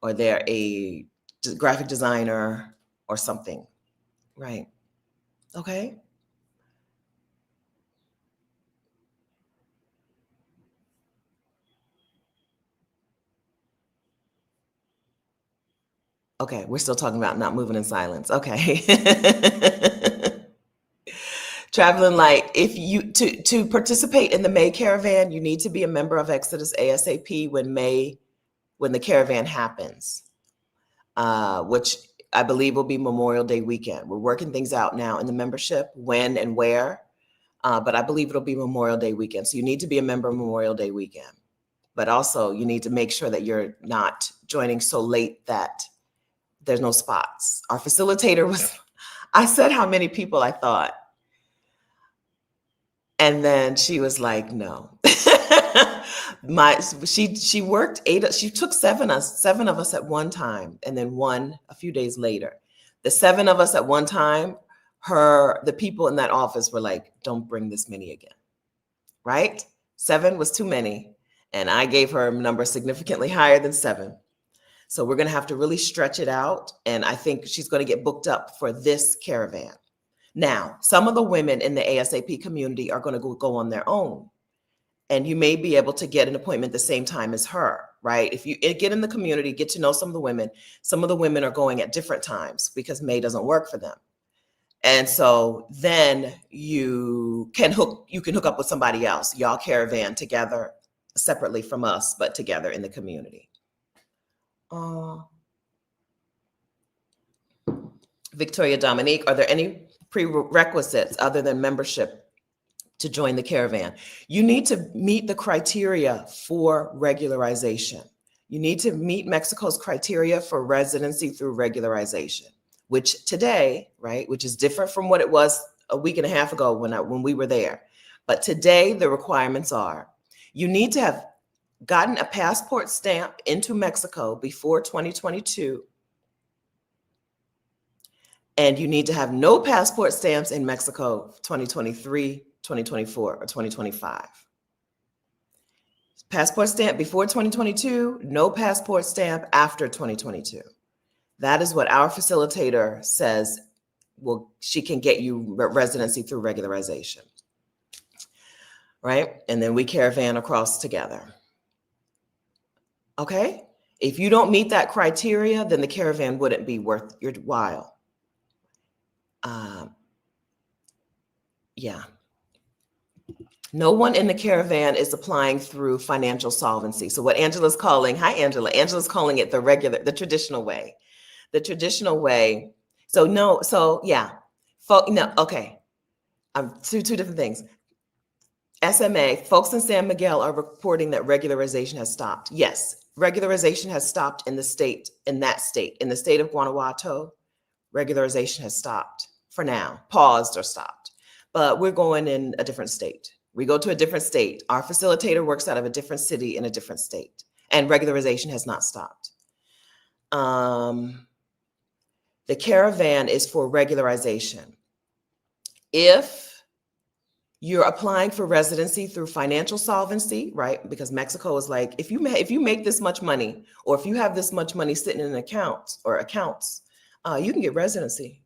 or they're a graphic designer or something, right? Okay. Okay, we're still talking about not moving in silence. Okay. Traveling light. If you to participate in the May caravan, you need to be a member of Exodus ASAP when the caravan happens, which I believe will be Memorial Day weekend. We're working things out now in the membership, when and where, but I believe it'll be Memorial Day weekend. So you need to be a member Memorial Day weekend. But also you need to make sure that you're not joining so late that there's no spots. Our facilitator I said how many people I thought. And then she was like, no. She worked she took seven of us at one time, and then one a few days later. The seven of us at one time, the people in that office were like, don't bring this many again, right? 7 was too many. And I gave her a number significantly higher than 7. So we're going to have to really stretch it out. And I think she's going to get booked up for this caravan. Now, some of the women in the ASAP community are going to go on their own. And you may be able to get an appointment the same time as her, right? If you get in the community, get to know some of the women are going at different times because May doesn't work for them. And so then you can hook up with somebody else. Y'all caravan together, separately from us, but together in the community. Victoria Dominique, are there any prerequisites other than membership to join the caravan? You need to meet the criteria for regularization. You need to meet Mexico's criteria for residency through regularization, which today, right, which is different from what it was a week and a half ago when we were there. But today the requirements are, you need to have gotten a passport stamp into Mexico before 2022. And you need to have no passport stamps in Mexico 2023, 2024, or 2025. Passport stamp before 2022, no passport stamp after 2022. That is what our facilitator says. Well, she can get you residency through regularization, right? And then we caravan across together. Okay? If you don't meet that criteria, then the caravan wouldn't be worth your while. Yeah. No one in the caravan is applying through financial solvency. So what Angela's calling, hi Angela, Angela's calling it the traditional way. The traditional way. So no, so yeah. No, okay. Two different things. SMA, folks in San Miguel are reporting that regularization has stopped. Yes, regularization has stopped in the state of Guanajuato. Regularization has stopped for now, paused or stopped. But we're going in a different state. We go to a different state. Our facilitator works out of a different city in a different state, and regularization has not stopped. The caravan is for regularization. If you're applying for residency through financial solvency, right? Because Mexico is like, if you make this much money, or if you have this much money sitting in accounts, you can get residency,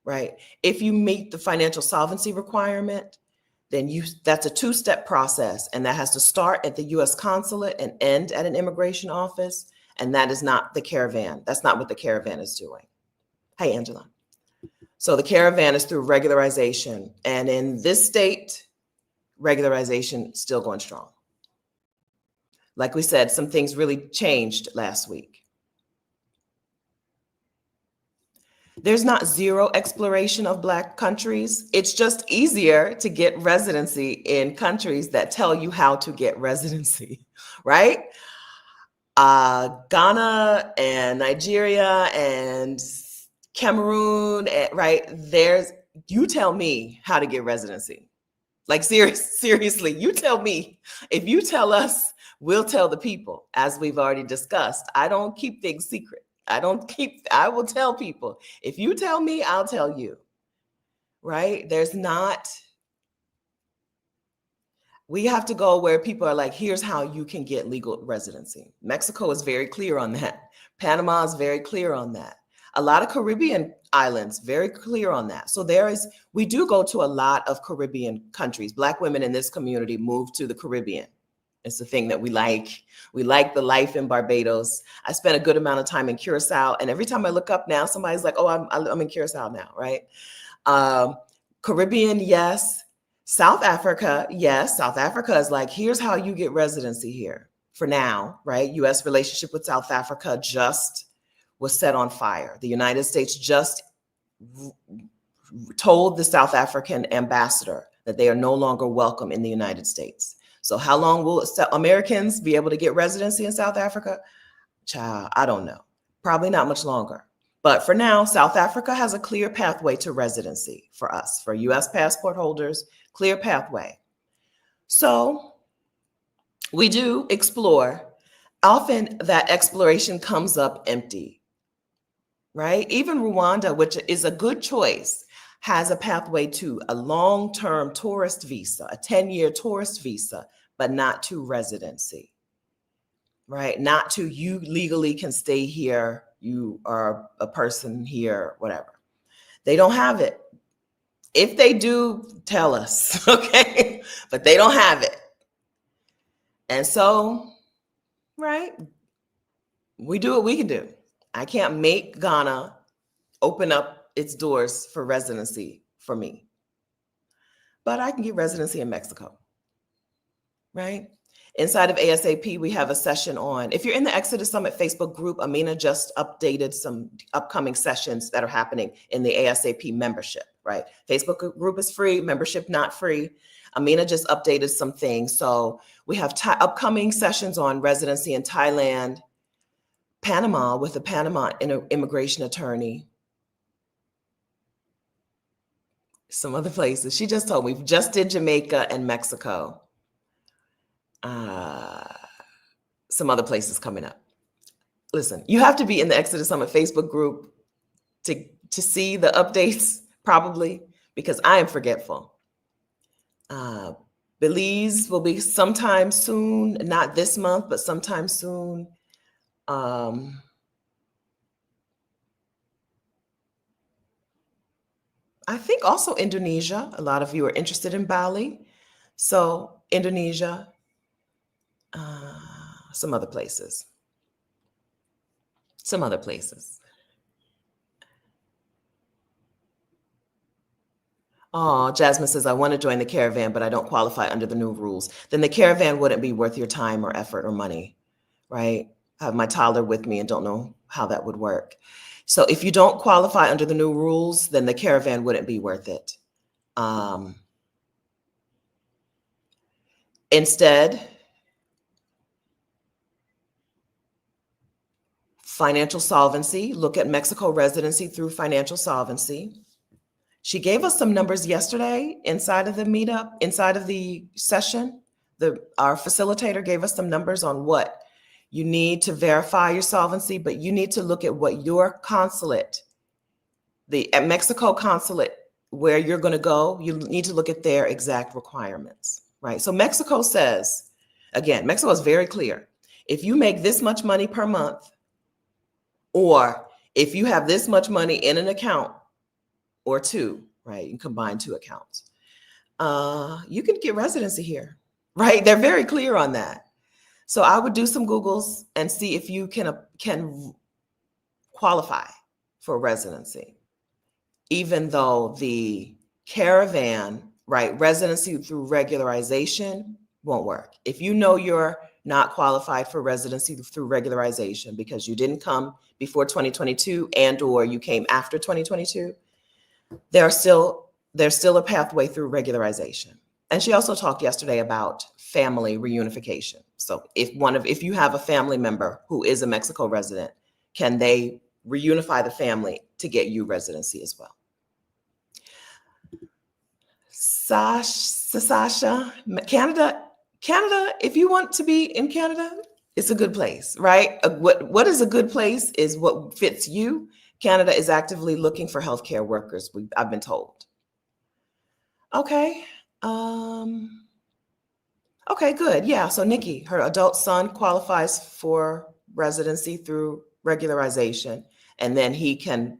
right? If you meet the financial solvency requirement, then that's a 2-step process, and that has to start at the U.S. consulate and end at an immigration office, and that is not the caravan. That's not what the caravan is doing. Hi, Angela. So the caravan is through regularization, and in this state, regularization still going strong. Like we said, some things really changed last week. There's not zero exploration of Black countries. It's just easier to get residency in countries that tell you how to get residency, right? Ghana and Nigeria and Cameroon, right? You tell me how to get residency. Like seriously, you tell me. If you tell us, we'll tell the people, as we've already discussed. I don't keep things secret. I will tell people. If you tell me, I'll tell you, right? We have to go where people are like, here's how you can get legal residency. Mexico is very clear on that. Panama is very clear on that. A lot of Caribbean islands, very clear on that. So we do go to a lot of Caribbean countries. Black women in this community move to the Caribbean. It's the thing that we like. We like the life in Barbados. I spent a good amount of time in Curacao, and every time I look up now, somebody's like, "Oh, I'm in Curacao now," right? Caribbean, yes. South Africa, yes. South Africa is like, here's how you get residency here for now, right? U.S. relationship with South Africa just was set on fire. The United States just told the South African ambassador that they are no longer welcome in the United States. So how long will Americans be able to get residency in South Africa? Child, I don't know. Probably not much longer. But for now, South Africa has a clear pathway to residency for us, for US passport holders, clear pathway. So we do explore. Often that exploration comes up empty, right? Even Rwanda, which is a good choice, has a pathway to a long-term tourist visa, a 10-year tourist visa, but not to residency, right? Not to you legally can stay here, you are a person here, whatever. They don't have it. If they do, tell us, okay? But they don't have it. And so, right, we do what we can do. I can't make Ghana open up its doors for residency for me, but I can get residency in Mexico, right? Inside of ASAP, we have a session on, if you're in the Exodus Summit Facebook group, Amina just updated some upcoming sessions that are happening in the ASAP membership, right? Facebook group is free, membership not free. Amina just updated some things. So we have upcoming sessions on residency in Thailand, Panama with a Panama immigration attorney, some other places. She just told me, we just did Jamaica and Mexico. Some other places coming up. Listen, you have to be in the Exodus Summit Facebook group to see the updates, probably, because I am forgetful. Belize will be sometime soon, not this month, but sometime soon. I think also Indonesia. A lot of you are interested in Bali. So Indonesia, some other places. Some other places. Oh, Jasmine says, I want to join the caravan, but I don't qualify under the new rules. Then the caravan wouldn't be worth your time or effort or money, right? I have my toddler with me and don't know how that would work. So if you don't qualify under the new rules, then the caravan wouldn't be worth it. Instead, financial solvency, look at Mexico residency through financial solvency. She gave us some numbers yesterday inside of the meetup, inside of the session. Our facilitator gave us some numbers on what you need to verify your solvency, but you need to look at what your consulate, at Mexico consulate, where you're going to go, you need to look at their exact requirements, right? So Mexico says, again, Mexico is very clear. If you make this much money per month, or if you have this much money in an account or two, right? You can combine two accounts. You can get residency here, right? They're very clear on that. So I would do some Googles and see if you can qualify for residency, even though the caravan, right, residency through regularization won't work. If you know you're not qualified for residency through regularization because you didn't come before 2022 and or you came after 2022, there's still a pathway through regularization. And she also talked yesterday about family reunification. So if you have a family member who is a Mexico resident, can they reunify the family to get you residency as well? Sasha, Canada, if you want to be in Canada, it's a good place, right? What is a good place is what fits you. Canada is actively looking for healthcare workers, I've been told. Okay. Okay, good. Yeah, so Nikki, her adult son qualifies for residency through regularization, and then he can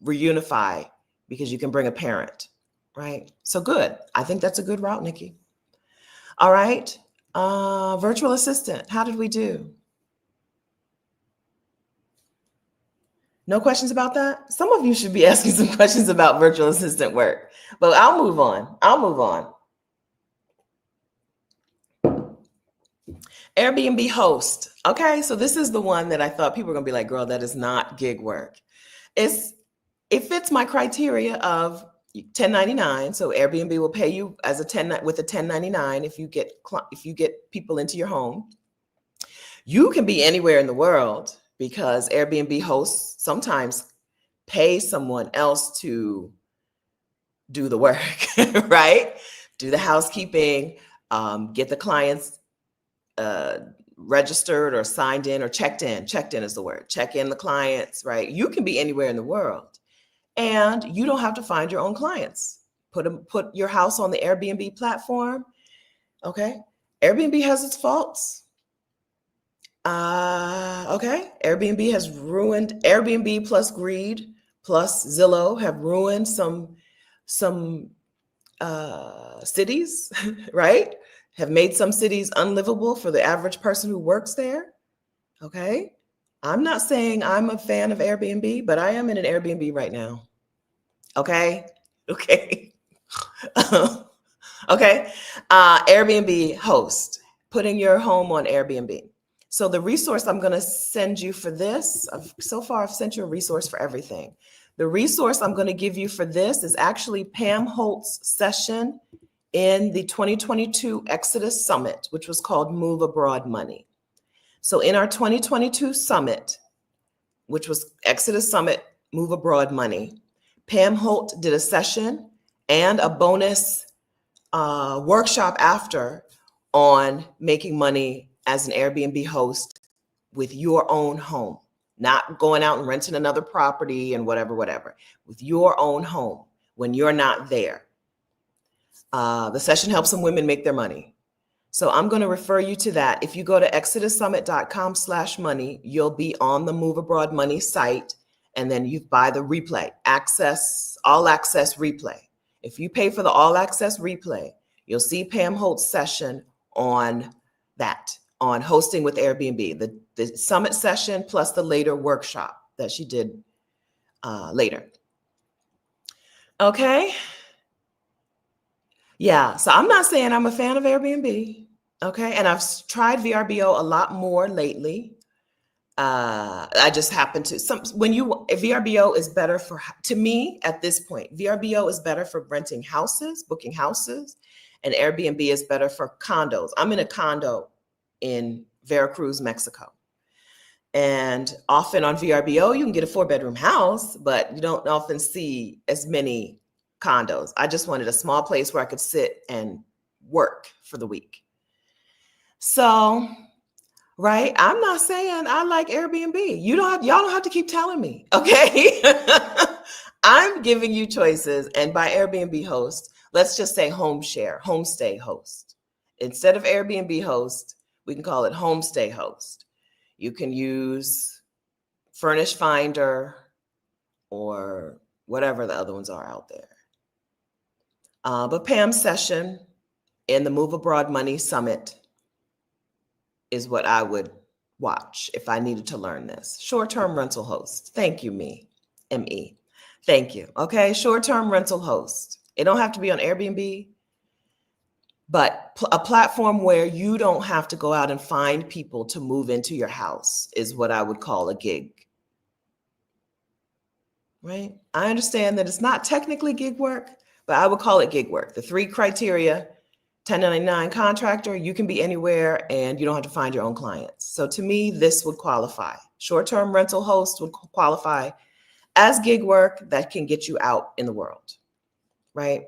reunify because you can bring a parent, right? So good. I think that's a good route, Nikki. All right. Virtual assistant, how did we do? No questions about that? Some of you should be asking some questions about virtual assistant work, but I'll move on. Airbnb host. Okay, so this is the one that I thought people were gonna be like, girl, that is not gig work. It fits my criteria of 1099. So Airbnb will pay you as a 1099 if you get people into your home. You can be anywhere in the world because Airbnb hosts sometimes pay someone else to do the work, right? Do the housekeeping, get the clients registered or signed in or checked in. Checked in is the word. Check in the clients, right? You can be anywhere in the world, and you don't have to find your own clients. Put your house on the Airbnb platform. Okay, Airbnb has its faults. Okay, Airbnb has ruined. Airbnb plus greed plus Zillow have ruined some cities, right? Have made some cities unlivable for the average person who works there. Okay. I'm not saying I'm a fan of Airbnb, but I am in an Airbnb right now. Okay. Okay. Okay. Airbnb host, putting your home on Airbnb. So the resource I'm going to send you for this, so far I've sent you a resource for everything. The resource I'm going to give you for this is actually Pam Holt's session in the 2022 Exodus Summit, which was called Move Abroad Money. So in our 2022 summit, which was Exodus Summit, Move Abroad Money, Pam Holt did a session and a bonus workshop after on making money as an Airbnb host with your own home, not going out and renting another property and whatever, with your own home when you're not there. The session helps some women make their money. So I'm going to refer you to that. If you go to exodussummit.com/money, you'll be on the Move Abroad Money site, and then you buy the replay, all access replay. If you pay for the all access replay, you'll see Pam Holt's session on that, on hosting with Airbnb, the summit session plus the later workshop that she did later. Okay. Yeah, so I'm not saying I'm a fan of Airbnb, okay? And I've tried VRBO a lot more lately. I just happen to VRBO is better to me at this point. VRBO is better for renting houses, booking houses, and Airbnb is better for condos. I'm in a condo in Veracruz, Mexico. And often on VRBO, you can get a 4-bedroom house, but you don't often see as many condos. I just wanted a small place where I could sit and work for the week. So, right, I'm not saying I like Airbnb. Y'all don't have to keep telling me, okay? I'm giving you choices, and by Airbnb host, let's just say homestay host. Instead of Airbnb host, we can call it homestay host. You can use Furnish Finder or whatever the other ones are out there. But Pam's session in the Move Abroad Money Summit is what I would watch if I needed to learn this. Short-term rental host. Thank you, M-E. Thank you. Okay, short-term rental host. It don't have to be on Airbnb, but a platform where you don't have to go out and find people to move into your house is what I would call a gig. Right? I understand that it's not technically gig work, but I would call it gig work. The 3 criteria: 1099 contractor, you can be anywhere and you don't have to find your own clients. So to me, this would qualify. Short-term rental host would qualify as gig work that can get you out in the world, right?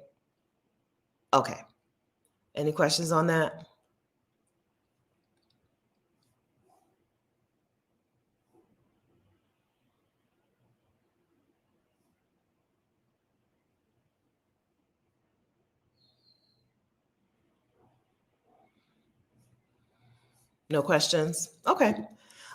Okay. Any questions on that? No questions? Okay.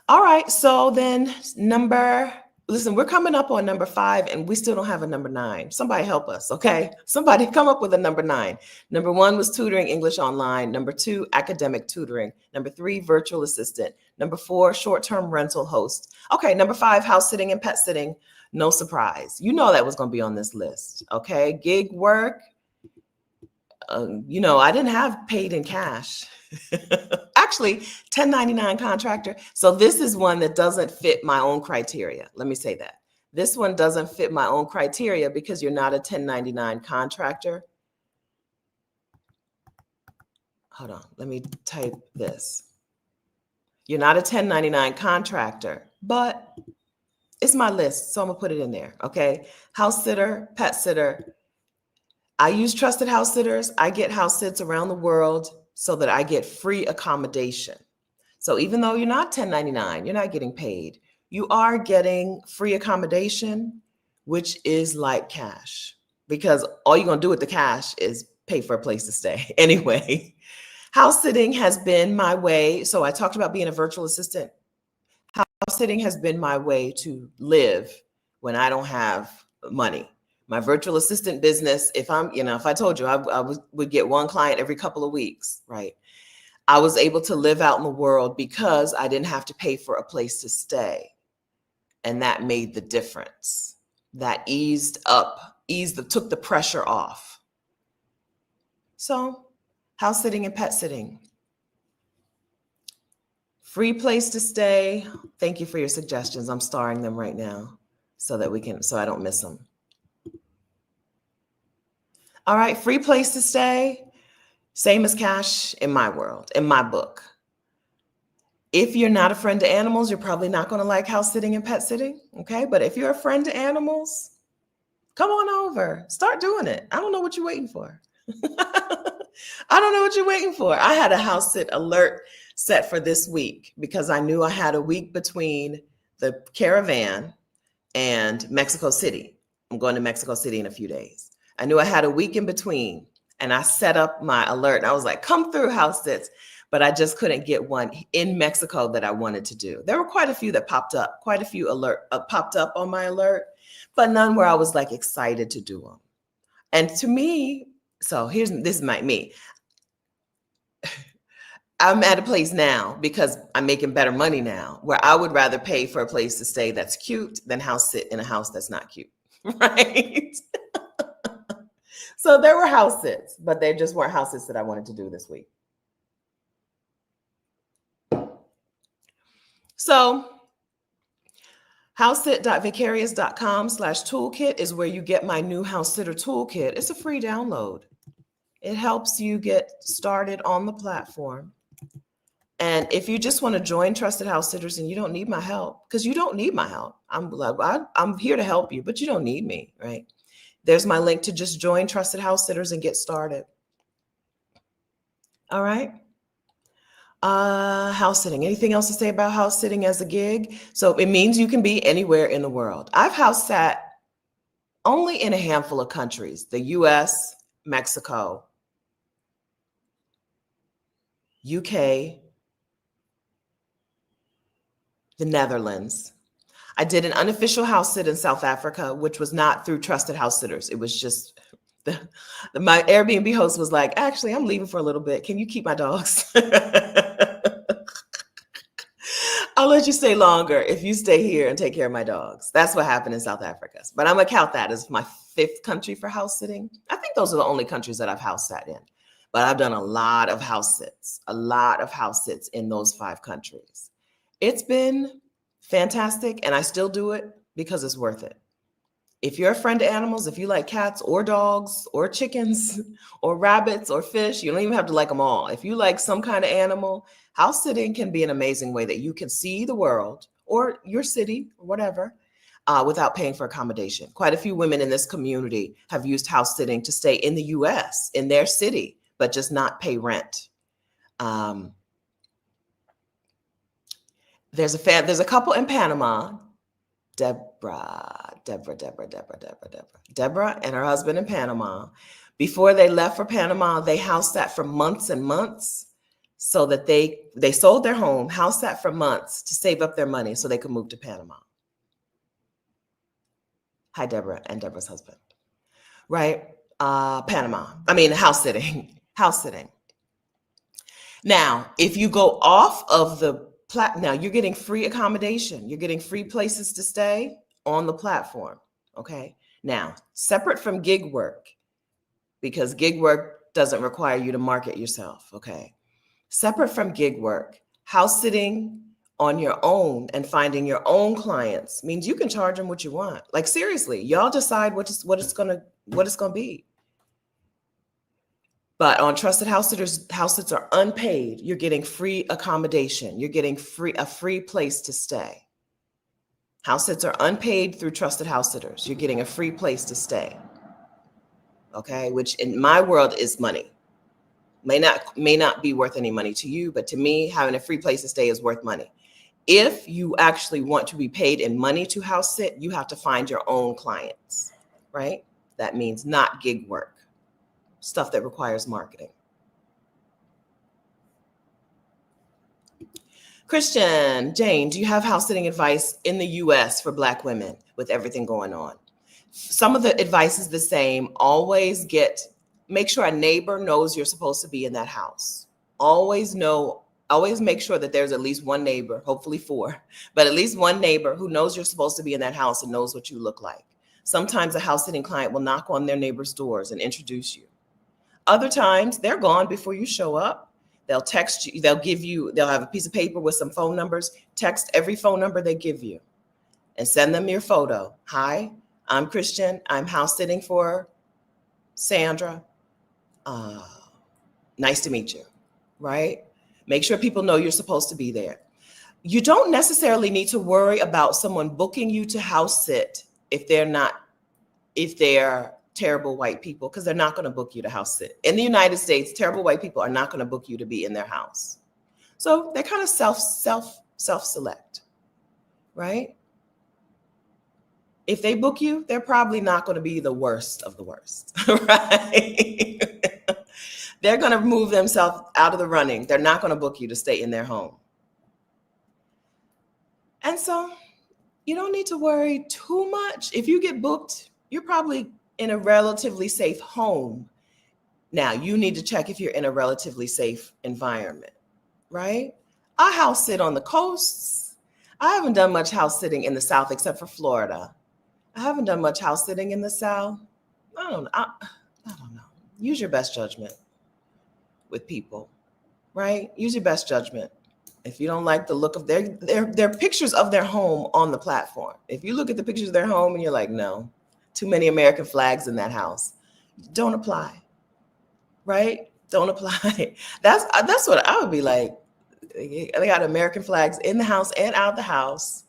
All right. So then number Listen, we're coming up on number 5 and we still don't have a number 9. Somebody help us, okay? Somebody come up with a number 9. Number 1 was tutoring English online. Number 2, academic tutoring. Number 3, virtual assistant. Number 4, short-term rental host. Okay, number 5, house sitting and pet sitting. No surprise. You know that was going to be on this list, okay? Gig work. I didn't have paid in cash. Actually, 1099 contractor. So this is one that doesn't fit my own criteria. Let me say that. This one doesn't fit my own criteria because you're not a 1099 contractor. Hold on, let me type this. You're not a 1099 contractor, but it's my list, so I'm gonna put it in there, okay? House sitter, pet sitter. I use trusted house sitters. I get house sits around the world so that I get free accommodation. So even though you're not 1099, you're not getting paid, you are getting free accommodation, which is like cash, because all you're going to do with the cash is pay for a place to stay. Anyway, house sitting has been my way. So I talked about being a virtual assistant. House sitting has been my way to live when I don't have money. My virtual assistant business, if I told you I would get one client every couple of weeks, right? I was able to live out in the world because I didn't have to pay for a place to stay. And that made the difference. That took the pressure off. So, house sitting and pet sitting. Free place to stay. Thank you for your suggestions. I'm starring them right now so I don't miss them. All right, free place to stay, same as cash in my world, in my book. If you're not a friend to animals, you're probably not going to like house sitting and pet sitting, okay? But if you're a friend to animals, come on over, start doing it. I don't know what you're waiting for. I don't know what you're waiting for. I had a house sit alert set for this week because I knew I had a week between the caravan and Mexico City. I'm going to Mexico City in a few days. I knew I had a week in between and I set up my alert and I was like, come through house sits, but I just couldn't get one in Mexico that I wanted to do. There were quite a few that popped up, quite a few popped up on my alert, but none where I was like excited to do them. And to me, this is me. I'm at a place now because I'm making better money now where I would rather pay for a place to stay that's cute than house sit in a house that's not cute, right? So there were house sits, but they just weren't house sits that I wanted to do this week. So housesit.vicarious.com/toolkit is where you get my new house sitter toolkit. It's a free download. It helps you get started on the platform. And if you just want to join Trusted House Sitters and you don't need my help, because you don't need my help, I'm here to help you, but you don't need me, right? There's my link to just join Trusted House Sitters and get started. All right. House sitting. Anything else to say about house sitting as a gig? So it means you can be anywhere in the world. I've house sat only in a handful of countries: the US, Mexico, UK, the Netherlands. I did an unofficial house sit in South Africa, which was not through Trusted House Sitters. It was just my Airbnb host was like, actually, I'm leaving for a little bit. Can you keep my dogs? I'll let you stay longer if you stay here and take care of my dogs. That's what happened in South Africa. But I'm gonna count that as my 5th country for house sitting. I think those are the only countries that I've house sat in. But I've done a lot of house sits in those 5 countries. It's been fantastic, and I still do it because it's worth it. If you're a friend to animals, if you like cats or dogs or chickens or rabbits or fish, you don't even have to like them all. If you like some kind of animal, house sitting can be an amazing way that you can see the world or your city or whatever without paying for accommodation. Quite a few women in this community have used house sitting to stay in the US, in their city, but just not pay rent. There's a couple in Panama, Deborah and her husband in Panama. Before they left for Panama, they house sat for months and months so that they sold their home, house sat for months to save up their money so they could move to Panama. Hi, Deborah, and Deborah's husband, right? Panama. I mean, house sitting, house sitting. Now, if you go off of the now you're getting free accommodation. You're getting free places to stay on the platform. Okay. Now, separate from gig work, because gig work doesn't require you to market yourself. Okay. Separate from gig work, house sitting on your own and finding your own clients means you can charge them what you want. Like seriously, y'all decide what it's gonna be. But on Trusted House Sitters, house sits are unpaid. You're getting free accommodation. You're getting a free place to stay. House sits are unpaid through Trusted House Sitters. You're getting a free place to stay. Okay, which in my world is money. May not be worth any money to you, but to me, having a free place to stay is worth money. If you actually want to be paid in money to house sit, you have to find your own clients, right? That means not gig work. Stuff that requires marketing. Christian, Jane, do you have house sitting advice in the US for Black women with everything going on? Some of the advice is the same. Make sure a neighbor knows you're supposed to be in that house. Always make sure that there's at least one neighbor, hopefully 4, but at least one neighbor who knows you're supposed to be in that house and knows what you look like. Sometimes a house sitting client will knock on their neighbor's doors and introduce you. Other times they're gone before you show up. They'll text you, they'll have a piece of paper with some phone numbers, text every phone number they give you and send them your photo. Hi, I'm Christian. I'm house sitting for Sandra. Nice to meet you, right? Make sure people know you're supposed to be there. You don't necessarily need to worry about someone booking you to house sit if they're terrible white people, because they're not going to book you to house sit. In the United States, terrible white people are not going to book you to be in their house. So they kind of self-select, right? If they book you, they're probably not going to be the worst of the worst, right? They're going to move themselves out of the running. They're not going to book you to stay in their home. And so you don't need to worry too much. If you get booked, you're probably in a relatively safe home. Now, you need to check if you're in a relatively safe environment, right? I house sit on the coasts. I haven't done much house sitting in the South except for Florida. I haven't done much house sitting in the South. I don't know. Use your best judgment with people, right? Use your best judgment. If you don't like the look of their pictures of their home on the platform. If you look at the pictures of their home and you're like, no, too many American flags in that house, don't apply, right? Don't apply. That's what I would be like. They got American flags in the house and out of the house.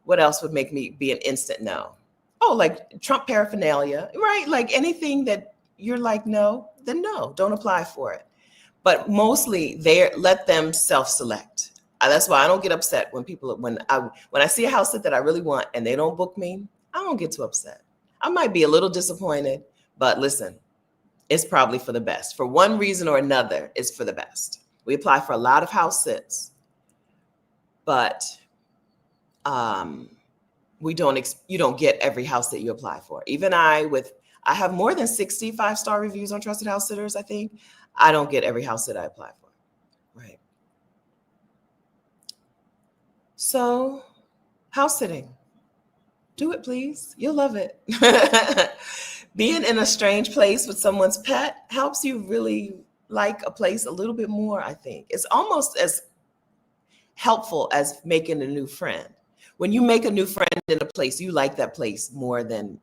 What else would make me be an instant no? Oh, like Trump paraphernalia, right? Like anything that you're like, no, then no, don't apply for it. But mostly let them self-select. That's why I don't get upset when I see a house sit that I really want and they don't book me. I don't get too upset. I might be a little disappointed, but listen, it's probably for the best. For one reason or another, it's for the best. We apply for a lot of house sits, but you don't get every house that you apply for. Even I have more than 60 5-star reviews on Trusted House Sitters, I think. I don't get every house that I apply for, right? So house sitting, do it, please. You'll love it. Being in a strange place with someone's pet helps you really like a place a little bit more, I think. It's almost as helpful as making a new friend. When you make a new friend in a place, you like that place more than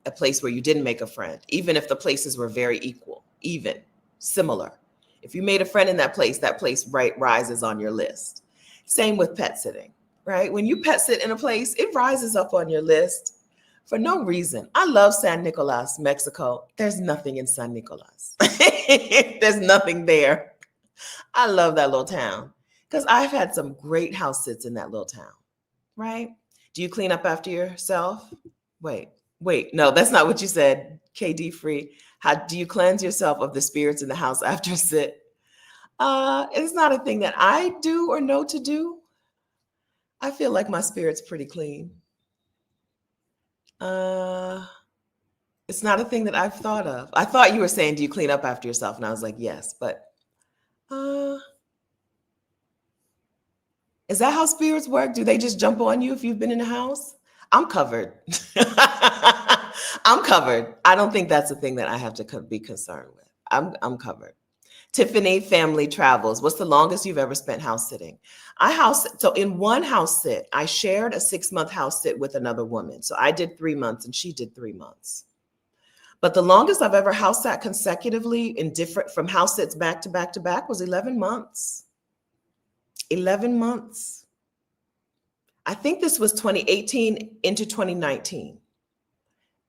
a place where you didn't make a friend, even if the places were very equal, even similar. If you made a friend in that place rises on your list. Same with pet sitting, right? When you pet sit in a place, it rises up on your list for no reason. I love San Nicolas, Mexico. There's nothing in San Nicolas. There's nothing there. I love that little town because I've had some great house sits in that little town, right? Do you clean up after yourself? Wait, no, that's not what you said, KD Free. How do you cleanse yourself of the spirits in the house after a sit? It's not a thing that I do or know to do. I feel like my spirit's pretty clean. Uh, it's not a thing that I've thought of. I thought you were saying, do you clean up after yourself? And I was like, yes, but uh, is that how spirits work? Do they just jump on you if you've been in a house? I'm covered. I'm covered. I don't think that's a thing that I have to be concerned with. I'm covered. Tiffany, family travels. What's the longest you've ever spent house sitting? So in one house sit, I shared a 6-month house sit with another woman. So I did 3 months and she did 3 months. But the longest I've ever house sat consecutively in different from house sits back to back to back was 11 months. 11 months. I think this was 2018 into 2019.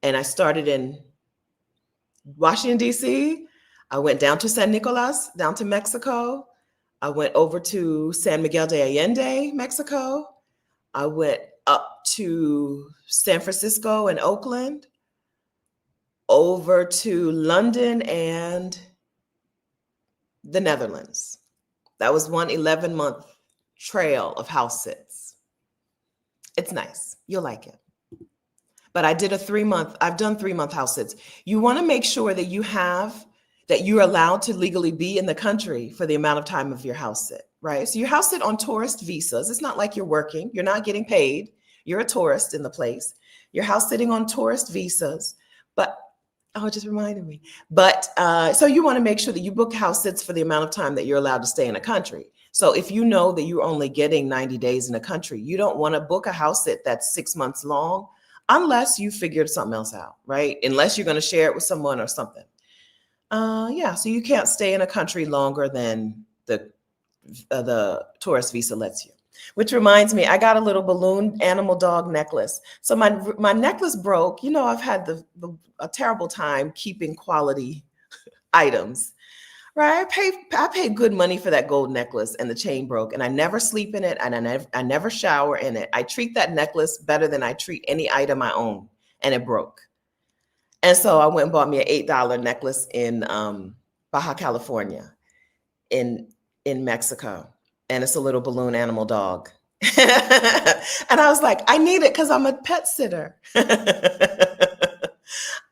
And I started in Washington, D.C. I went down to San Nicolas, down to Mexico. I went over to San Miguel de Allende, Mexico. I went up to San Francisco and Oakland, over to London and the Netherlands. That was one 11-month trail of house sits. It's nice. You'll like it. But I did I've done 3-month house sits. You want to make sure that you're allowed to legally be in the country for the amount of time of your house sit, right? So you house sit on tourist visas. It's not like you're working. You're not getting paid. You're a tourist in the place. You're house sitting on tourist visas. But, it just reminded me. But so you want to make sure that you book house sits for the amount of time that you're allowed to stay in a country. So if you know that you're only getting 90 days in a country, you don't want to book a house sit that's 6 months long unless you figured something else out, right? Unless you're going to share it with someone or something. So you can't stay in a country longer than the tourist visa lets you. Which reminds me, I got a little balloon animal dog necklace. So my necklace broke. You know, I've had a terrible time keeping quality items, right? I paid good money for that gold necklace, and the chain broke, and I never sleep in it, and I never shower in it. I treat that necklace better than I treat any item I own, and it broke. And so I went and bought me an $8 necklace in Baja California, in Mexico, and it's a little balloon animal dog. And I was like, I need it because I'm a pet sitter.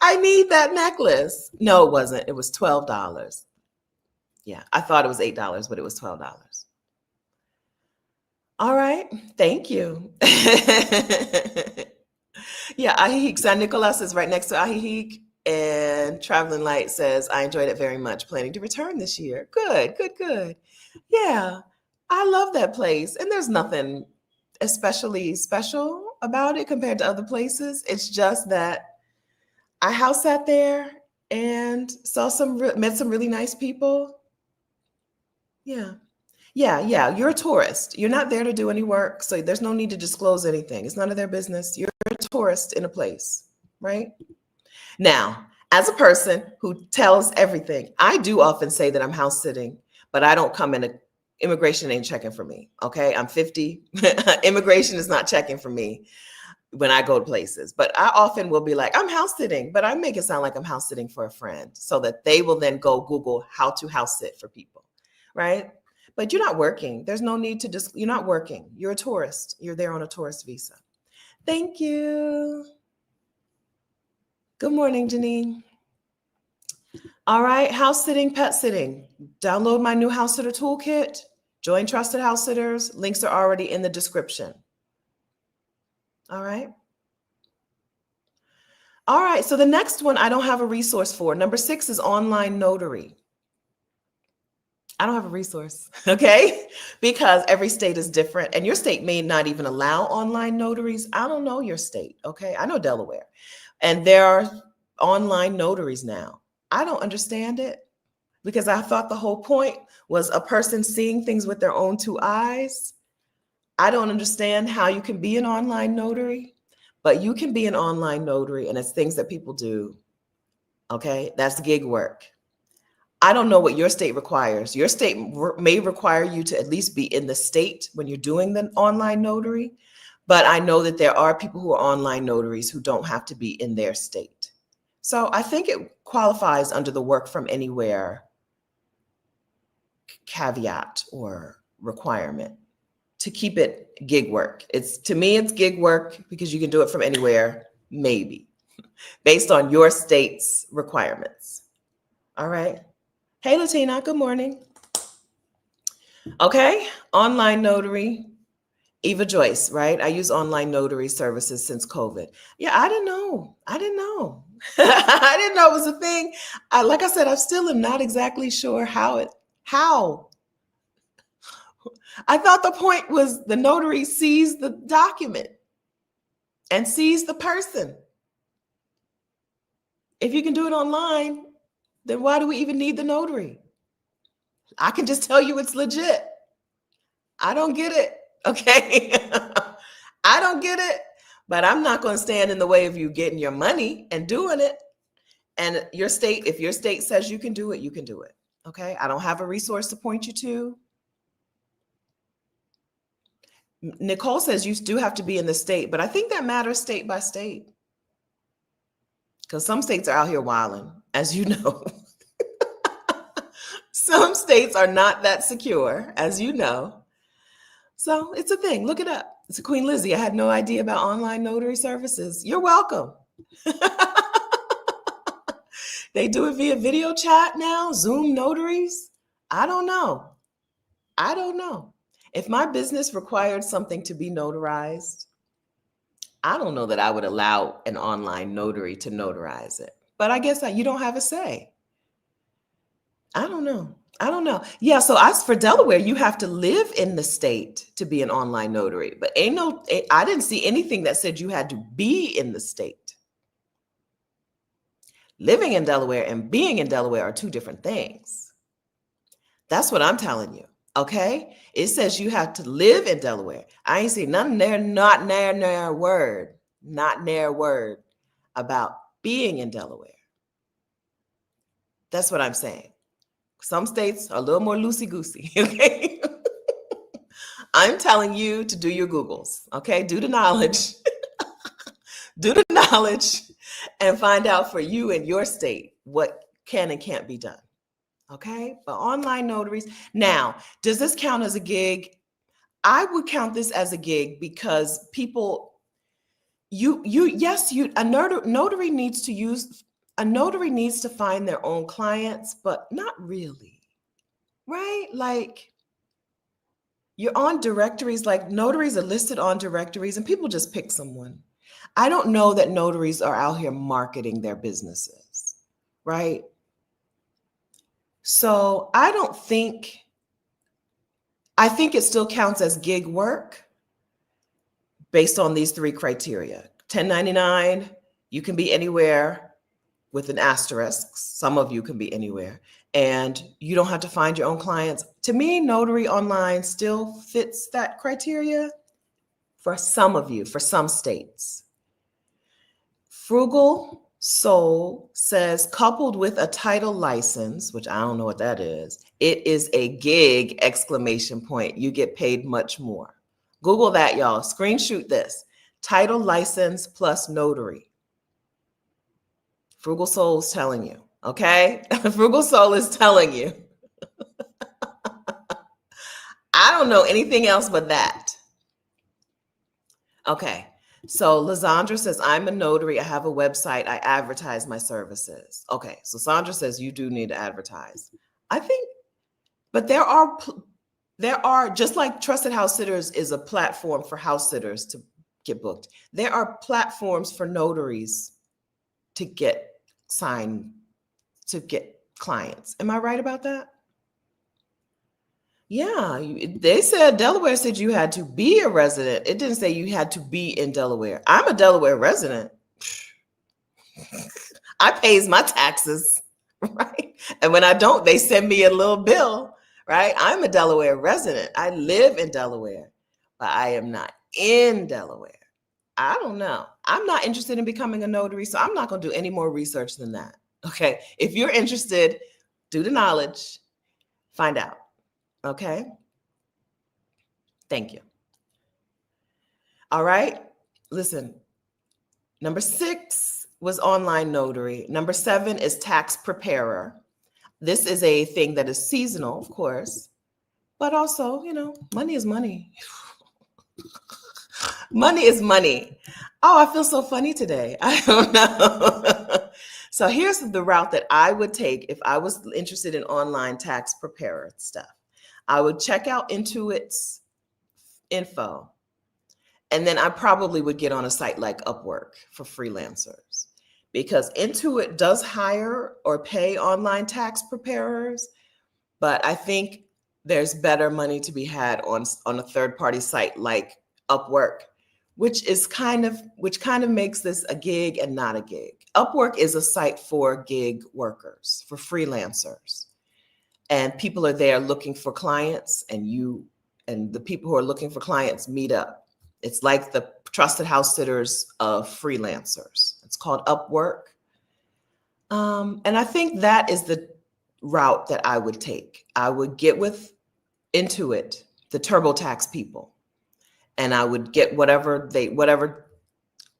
I need that necklace. No, it wasn't. It was $12. Yeah, I thought it was $8, but it was $12. All right, thank you. Yeah, Ajijic. San Nicolas is right next to Ajijic. And Traveling Light says, I enjoyed it very much. Planning to return this year. Good, good, good. Yeah, I love that place. And there's nothing especially special about it compared to other places. It's just that I house sat there and met some really nice people. Yeah. Yeah. You're a tourist. You're not there to do any work. So there's no need to disclose anything. It's none of their business. You're a tourist in a place, right? Now, as a person who tells everything, I do often say that I'm house sitting, but I don't come in. Immigration ain't checking for me. Okay. I'm 50. Immigration is not checking for me when I go to places, but I often will be like, I'm house sitting, but I make it sound like I'm house sitting for a friend so that they will then go Google how to house sit for people. Right. But you're not working. There's no need to you're not working. You're a tourist. You're there on a tourist visa. Thank you. Good morning, Janine. All right, house sitting, pet sitting. Download my new house sitter toolkit. Join Trusted House Sitters. Links are already in the description. All right. All right, so the next one I don't have a resource for. Number 6 is online notary. I don't have a resource, okay? Because every state is different and your state may not even allow online notaries. I don't know your state, okay? I know Delaware. And there are online notaries now. I don't understand it because I thought the whole point was a person seeing things with their own 2 eyes. I don't understand how you can be an online notary, but you can be an online notary and it's things that people do, okay? That's gig work. I don't know what your state requires. Your state may require you to at least be in the state when you're doing the online notary, but I know that there are people who are online notaries who don't have to be in their state. So I think it qualifies under the work from anywhere caveat or requirement to keep it gig work. To me, it's gig work because you can do it from anywhere. maybe, based on your state's requirements. All right. Hey, Latina, good morning. Okay, online notary. Eva Joyce, right? I use online notary services since COVID. Yeah, I didn't know. I didn't know. I didn't know it was a thing. Like I said, I still am not exactly sure how. I thought the point was the notary sees the document and sees the person. If you can do it online, then why do we even need the notary? I can just tell you it's legit. I don't get it. Okay. I don't get it, but I'm not going to stand in the way of you getting your money and doing it. And your state, if your state says you can do it, you can do it. Okay. I don't have a resource to point you to. Nicole says you do have to be in the state, but I think that matters state by state. Because some states are out here wilding, as you know. Some states are not that secure, as you know. So it's a thing. Look it up. It's a Queen Lizzie. I had no idea about online notary services. You're welcome. They do it via video chat now, Zoom notaries. I don't know. If my business required something to be notarized, I don't know that I would allow an online notary to notarize it. But I guess you don't have a say. I don't know. Yeah, so as for Delaware, you have to live in the state to be an online notary. But I didn't see anything that said you had to be in the state. Living in Delaware and being in Delaware are two different things. That's what I'm telling you. Okay? It says you have to live in Delaware. I ain't see nothing there, not near word about being in Delaware. That's what I'm saying. Some states are a little more loosey-goosey, okay? I'm telling you to do your Googles, okay? Do the knowledge. Do the knowledge and find out for you and your state what can and can't be done, okay? But online notaries. Now, does this count as a gig? I would count this as a gig because people, a notary needs to find their own clients, but not really, right? Like you're on directories, like notaries are listed on directories and people just pick someone. I don't know that notaries are out here marketing their businesses, right? So I think it still counts as gig work based on these three criteria. 1099, you can be anywhere with an asterisk. Some of you can be anywhere. And you don't have to find your own clients. To me, notary online still fits that criteria for some of you, for some states. Frugal Soul says, coupled with a title license, which I don't know what that is, it is a gig, ! You get paid much more. Google that, y'all. Screenshot this. Title license plus notary. Frugal Soul is telling you, okay? Frugal Soul is telling you. I don't know anything else but that. Okay, so Lizandra says, I'm a notary. I have a website. I advertise my services. Okay, so Sandra says you do need to advertise. I think, but there are, just like Trusted House Sitters is a platform for house sitters to get booked. There are platforms for notaries to get signed, to get clients. Am I right about that? Yeah, they said, Delaware said you had to be a resident. It didn't say you had to be in Delaware. I'm a Delaware resident. I pays my taxes, right? And when I don't, they send me a little bill, right? I'm a Delaware resident. I live in Delaware, but I am not in Delaware. I don't know. I'm not interested in becoming a notary, so I'm not going to do any more research than that. Okay. If you're interested, do the knowledge, find out. Okay. Thank you. All right. Listen, number 6 was online notary. Number 7 is tax preparer. This is a thing that is seasonal, of course, but also, money is money. Money is money. Oh, I feel so funny today. I don't know. So here's the route that I would take if I was interested in online tax preparer stuff. I would check out Intuit's info, and then I probably would get on a site like Upwork for freelancers, because Intuit does hire or pay online tax preparers, but I think there's better money to be had on a third-party site like Upwork, which kind of makes this a gig and not a gig. Upwork is a site for gig workers, for freelancers. And people are there looking for clients, and the people who are looking for clients meet up. It's like the trusted house sitters of freelancers. It's called Upwork. And I think that is the route that I would take. I would get with Intuit, the TurboTax people, and I would get whatever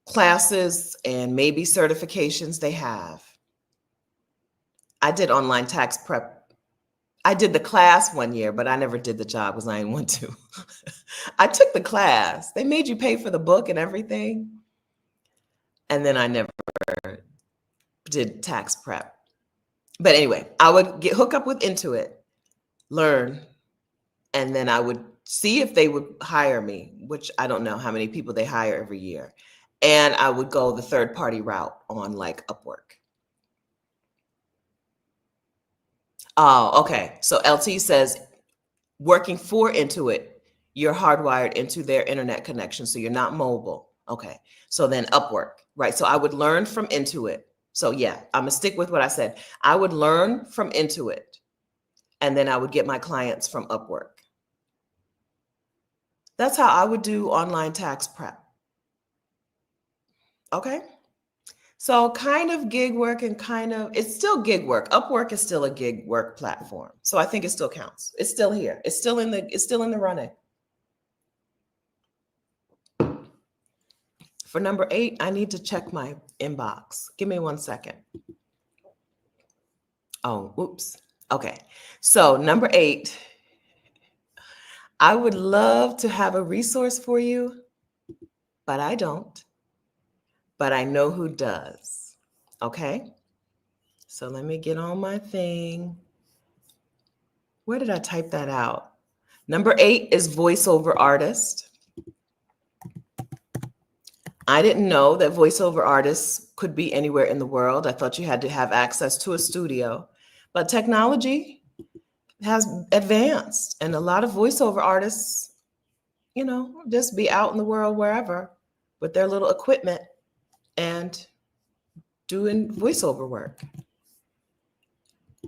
classes and maybe certifications they have. I did online tax prep. I did the class one year, but I never did the job because I didn't want to. I took the class. They made you pay for the book and everything. And then I never did tax prep. But anyway, I would hook up with Intuit, learn, and then I would see if they would hire me, which I don't know how many people they hire every year. And I would go the third-party route on like Upwork. Oh, okay. So LT says, working for Intuit, you're hardwired into their internet connection, so you're not mobile. Okay. So then Upwork, right? So I would learn from Intuit. So yeah, I'm gonna stick with what I said. I would learn from Intuit, and then I would get my clients from Upwork. That's how I would do online tax prep. Okay. So kind of gig work and it's still gig work. Upwork is still a gig work platform. So I think it still counts. It's still here. It's still in the running. For number 8, I need to check my inbox. Give me 1 second. Oh, whoops. Okay. So number 8, I would love to have a resource for you, but I don't. But I know who does. Okay. So let me get on my thing. Where did I type that out? Number 8 is voiceover artist. I didn't know that voiceover artists could be anywhere in the world. I thought you had to have access to a studio, but technology has advanced, and a lot of voiceover artists, just be out in the world wherever with their little equipment and doing voiceover work.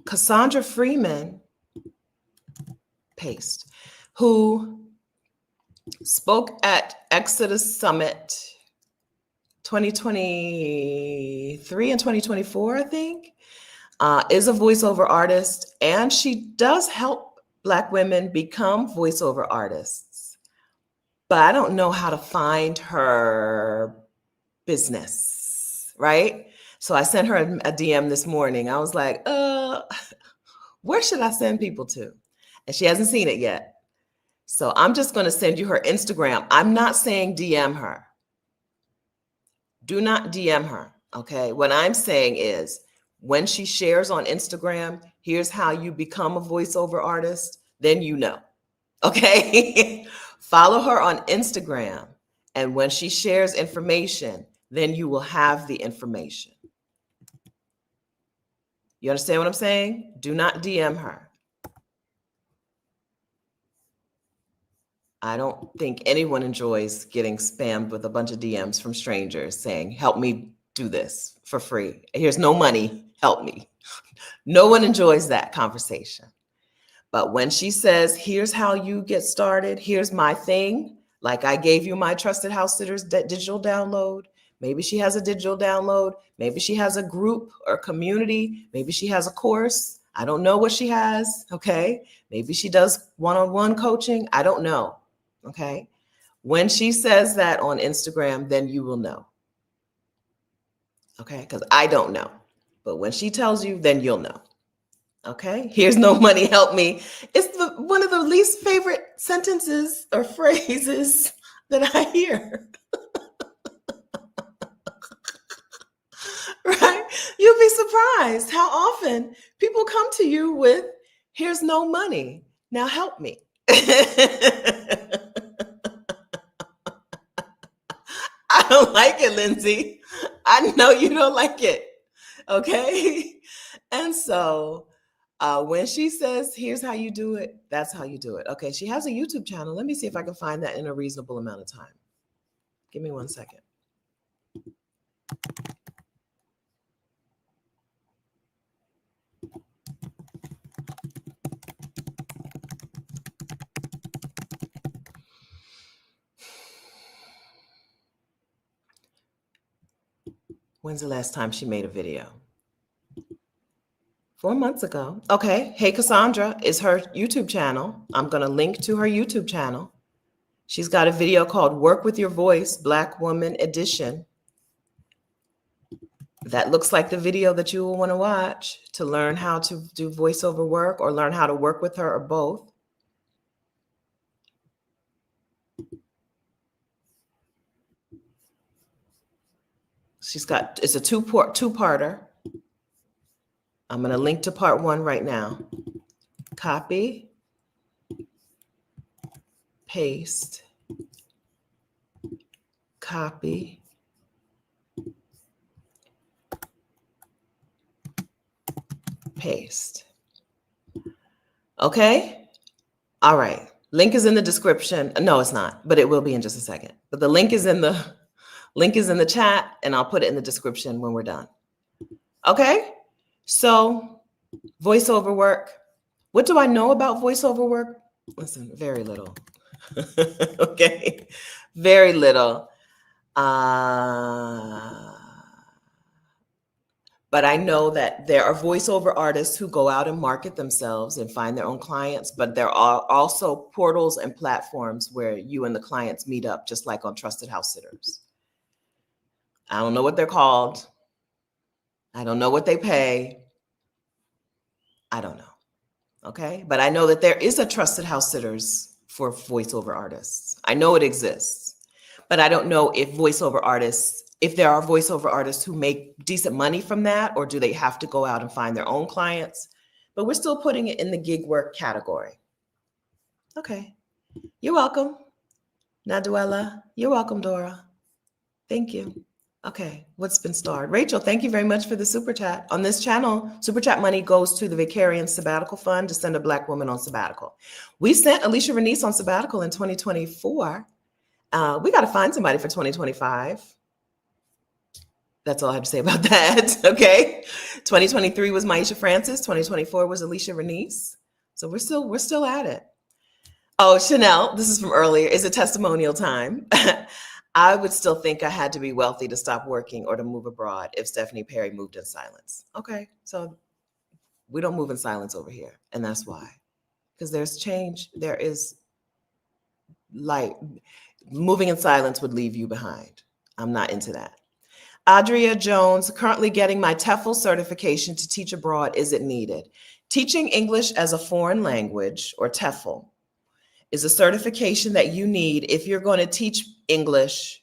Cassandra Freeman, paste, who spoke at Exodus Summit 2023 and 2024, I think, is a voiceover artist, and she does help Black women become voiceover artists. But I don't know how to find her business, right? So I sent her a DM this morning. I was like, where should I send people to? And she hasn't seen it yet. So I'm just going to send you her Instagram. I'm not saying DM her. Do not DM her, okay? What I'm saying is, when she shares on Instagram, here's how you become a voiceover artist, then you know, okay? Follow her on Instagram, and when she shares information, then you will have the information. You understand what I'm saying? Do not DM her. I don't think anyone enjoys getting spammed with a bunch of DMs from strangers saying, help me do this for free. Here's no money, help me. No one enjoys that conversation. But when she says, here's how you get started, here's my thing, like I gave you my Trusted House Sitters digital download. Maybe she has a digital download. Maybe she has a group or community. Maybe she has a course. I don't know what she has, okay? Maybe she does one-on-one coaching. I don't know. Okay. When she says that on Instagram, then you will know. Okay. Because I don't know. But when she tells you, then you'll know. Okay. Here's no money, help me. It's one of the least favorite sentences or phrases that I hear. surprised how often people come to you with, here's no money. Now help me. I don't like it, Lindsay. I know you don't like it. Okay. And so when she says, here's how you do it, that's how you do it. Okay. She has a YouTube channel. Let me see if I can find that in a reasonable amount of time. Give me 1 second. When's the last time she made a video? 4 months ago. Okay. Hey, Cassandra is her YouTube channel. I'm going to link to her YouTube channel. She's got a video called Work with Your Voice, Black Woman Edition. That looks like the video that you will want to watch to learn how to do voiceover work or learn how to work with her or both. It's a two-parter. I'm going to link to part 1 right now. Copy, paste, copy, paste. Okay. All right. Link is in the description. No, it's not, but it will be in just a second. But the link is in the chat, and I'll put it in the description when we're done. Okay. So voiceover work. What do I know about voiceover work? Listen, very little. Okay. Very little. But I know that there are voiceover artists who go out and market themselves and find their own clients, but there are also portals and platforms where you and the clients meet up, just like on Trusted House Sitters. I don't know what they're called. I don't know what they pay. I don't know. Okay. But I know that there is a Trusted House Sitters for voiceover artists. I know it exists, but I don't know if there are voiceover artists who make decent money from that, or do they have to go out and find their own clients? But we're still putting it in the gig work category. Okay. You're welcome. Naduela, you're welcome, Dora. Thank you. Okay, what's been starred? Rachel, thank you very much for the super chat. On this channel, super chat money goes to the Vicarian Sabbatical Fund to send a Black woman on sabbatical. We sent Alicia Renice on sabbatical in 2024. We got to find somebody for 2025. That's all I have to say about that. Okay. 2023 was Maisha Francis. 2024 was Alicia Renice. So we're still at it. Oh, Chanel, this is from earlier. Is it testimonial time? I would still think I had to be wealthy to stop working or to move abroad if Stephanie Perry moved in silence. Okay. So we don't move in silence over here. And that's why. Because there's change. There is light. Moving in silence would leave you behind. I'm not into that. Adria Jones, currently getting my TEFL certification to teach abroad. Is it needed? Teaching English as a foreign language, or TEFL, is a certification that you need if you're going to teach English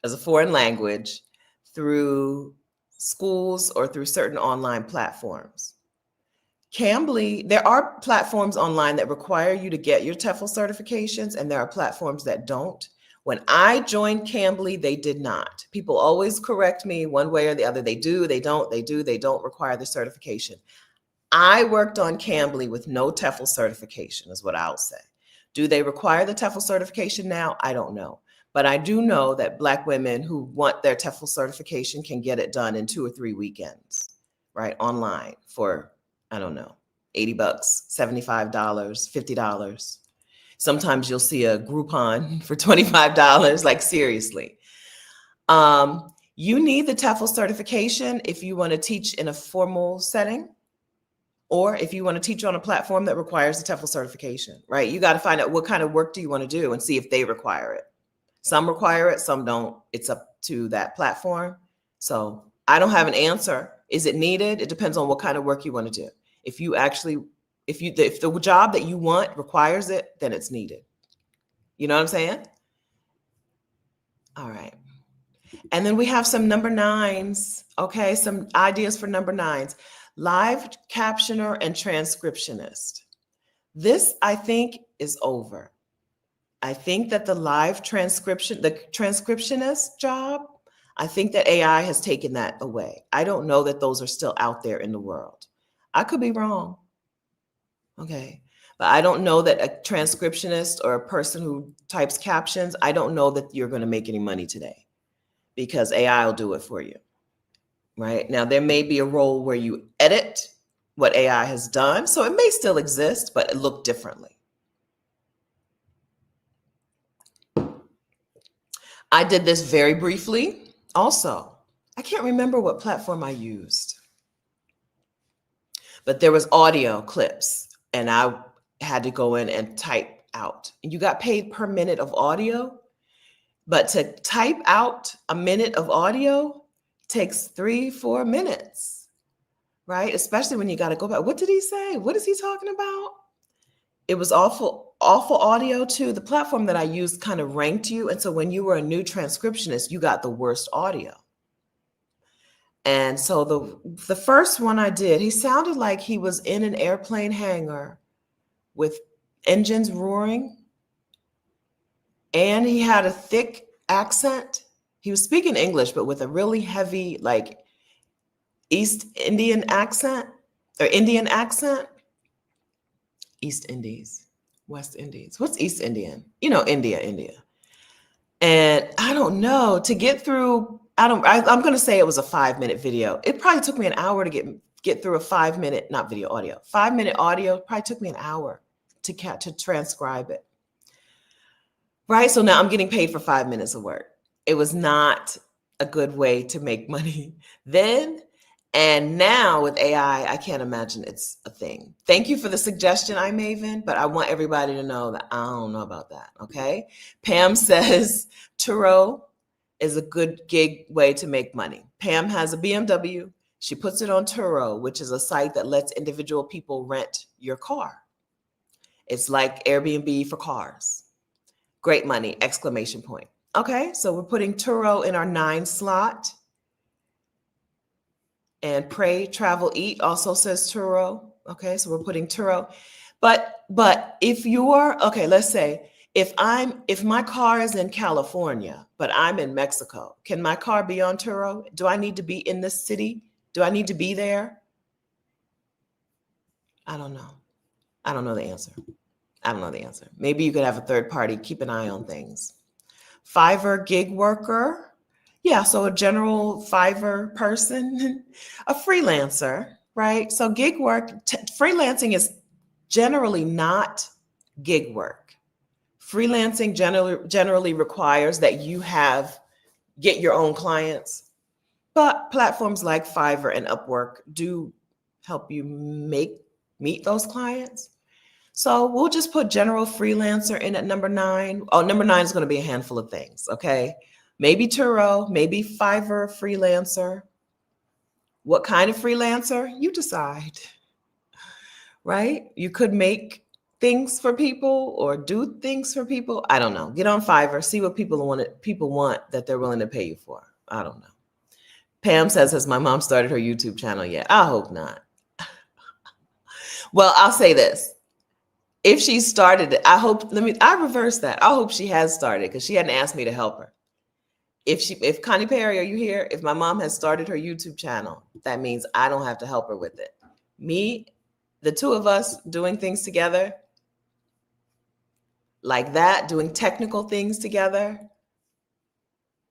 as a foreign language through schools or through certain online platforms. Cambly, there are platforms online that require you to get your TEFL certifications, and there are platforms that don't. When I joined Cambly, they did not. People always correct me one way or the other. They do, they don't, they do, they don't require the certification. I worked on Cambly with no TEFL certification, is what I'll say. Do they require the TEFL certification now? I don't know. But I do know that Black women who want their TEFL certification can get it done in 2 or 3 weekends, right? Online for, I don't know, $80, $75, $50. Sometimes you'll see a Groupon for $25, like seriously. You need the TEFL certification if you want to teach in a formal setting, or if you want to teach on a platform that requires the TEFL certification, right? You got to find out what kind of work do you want to do and see if they require it. Some require it, some don't. It's up to that platform. So I don't have an answer. Is it needed? It depends on what kind of work you want to do. If the job that you want requires it, then it's needed. You know what I'm saying? All right. And then we have some number nines. Okay, some ideas for number nines. Live captioner and transcriptionist. This, I think, is over. I think that the transcriptionist job, I think that AI has taken that away. I don't know that those are still out there in the world. I could be wrong. Okay. But I don't know that a transcriptionist or a person who types captions, I don't know that you're going to make any money today because AI will do it for you. Right? Now, there may be a role where you edit what AI has done. So it may still exist, but it look differently. I did this very briefly. Also, I can't remember what platform I used, but there was audio clips and I had to go in and type out. And you got paid per minute of audio, but to type out a minute of audio takes 3-4 minutes, right? Especially when you got to go back. What did he say? What is he talking about? It was awful audio too. The platform that I used kind of ranked you. And so when you were a new transcriptionist, you got the worst audio. And so the first one I did, he sounded like he was in an airplane hangar with engines roaring. And he had a thick accent. He was speaking English, but with a really heavy, like East Indian accent or Indian accent. East Indies, West Indies. What's East Indian? You know, India. And I don't know, to get through, I'm going to say it was a 5-minute video. It probably took me an hour to get through a 5-minute, not video, audio. 5-minute audio probably took me an hour to transcribe it. Right? So now I'm getting paid for 5 minutes of work. It was not a good way to make money then. And now with AI, I can't imagine it's a thing. Thank you for the suggestion, iMaven, but I want everybody to know that I don't know about that, okay? Pam says Turo is a good gig way to make money. Pam has a BMW. She puts it on Turo, which is a site that lets individual people rent your car. It's like Airbnb for cars. Great money, exclamation point. Okay, so we're putting Turo in our 9 slot. And Pray, Travel, Eat also says Turo. Okay, so we're putting Turo. But if you're, okay, let's say if my car is in California, but I'm in Mexico, can my car be on Turo? Do I need to be in this city? Do I need to be there? I don't know. I don't know the answer. Maybe you could have a third party keep an eye on things. Fiverr gig worker. Yeah, so a general Fiverr person, a freelancer, right? So gig work, freelancing is generally not gig work. Freelancing generally requires that you get your own clients, but platforms like Fiverr and Upwork do help you meet those clients. So we'll just put general freelancer in at number 9. Oh, number 9 is going to be a handful of things, okay? Maybe Turo, maybe Fiverr freelancer. What kind of freelancer? You decide, right? You could make things for people or do things for people. I don't know. Get on Fiverr, see what people want that they're willing to pay you for. I don't know. Pam says, has my mom started her YouTube channel yet? I hope not. Well, I'll say this. If she started it, I reverse that. I hope she has started because she hadn't asked me to help her. If Connie Perry, are you here? If my mom has started her YouTube channel, that means I don't have to help her with it. Me, the two of us doing things together like that, doing technical things together,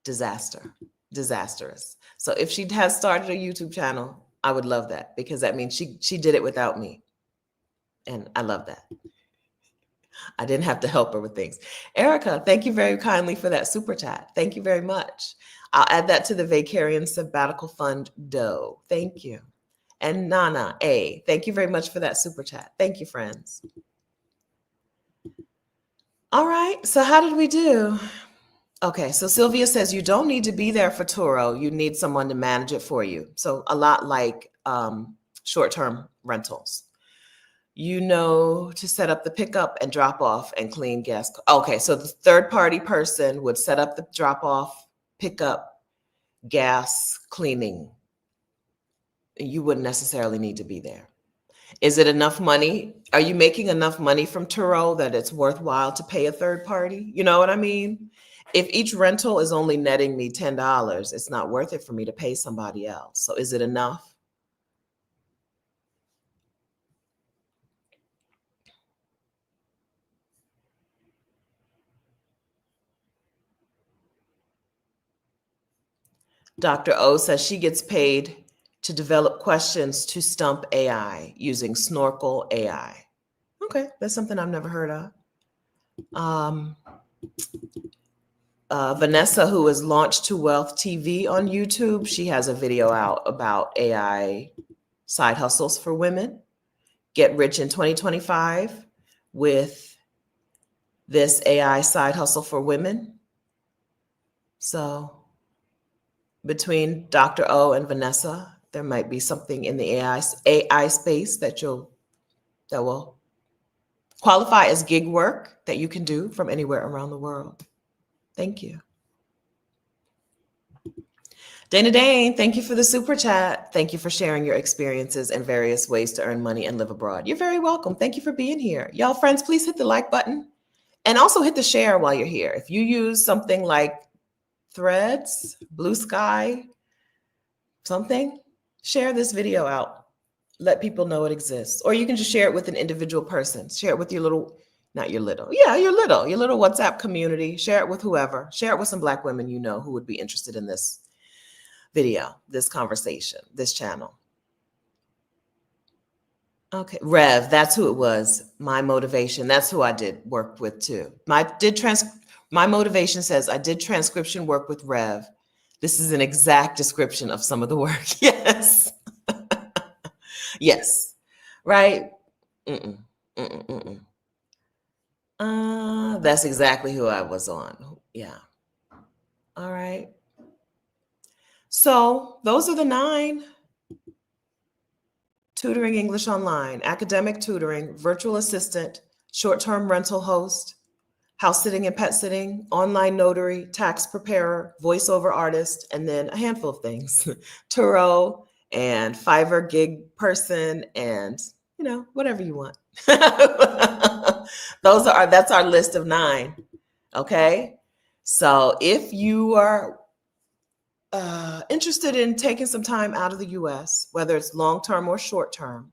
disastrous. So if she has started a YouTube channel, I would love that because that means she did it without me. And I love that. I didn't have to help her with things. Erica, thank you very kindly for that super chat. Thank you very much. I'll add that to the Vacarian Sabbatical Fund dough. Thank you. And Nana A, thank you very much for that super chat. Thank you, friends. All right, so how did we do? Okay, so Sylvia says you don't need to be there for Turo. You need someone to manage it for you. So a lot like short-term rentals. You know to set up the pickup and drop off and clean guest. Okay, so the third party person would set up the drop off, pickup, gas cleaning. You wouldn't necessarily need to be there. Is it enough money? Are you making enough money from Turo that it's worthwhile to pay a third party? You know what I mean? If each rental is only netting me $10, it's not worth it for me to pay somebody else. So is it enough? Dr. O says she gets paid to develop questions to stump AI using Snorkel AI. Okay, that's something I've never heard of. Vanessa, who has launched To Wealth TV on YouTube, she has a video out about AI side hustles for women. Get rich in 2025 with this AI side hustle for women. So between Dr. O and Vanessa, there might be something in the AI space that will qualify as gig work that you can do from anywhere around the world. Thank you. Dana Dane, thank you for the super chat. Thank you for sharing your experiences and various ways to earn money and live abroad. You're very welcome. Thank you for being here. Y'all friends, please hit the like button and also hit the share while you're here. If you use something like Threads, Blue Sky, something, share this video out. Let people know it exists. Or you can just share it with an individual person. Share it with your little WhatsApp community. Share it with whoever. Share it with some Black women you know who would be interested in this video, this conversation, this channel. Okay, Rev, that's who it was. My motivation. That's who I did work with too. My motivation says I did transcription work with Rev. This is an exact description of some of the work. Yes. Yes. Right? That's exactly who I was on. Yeah. All right. So those are the 9. Tutoring English online, academic tutoring, virtual assistant, short-term rental host, house sitting and pet sitting, online notary, tax preparer, voiceover artist, and then a handful of things. Turo and Fiverr gig person, and whatever you want. That's our list of 9. Okay. So if you are interested in taking some time out of the US, whether it's long-term or short-term,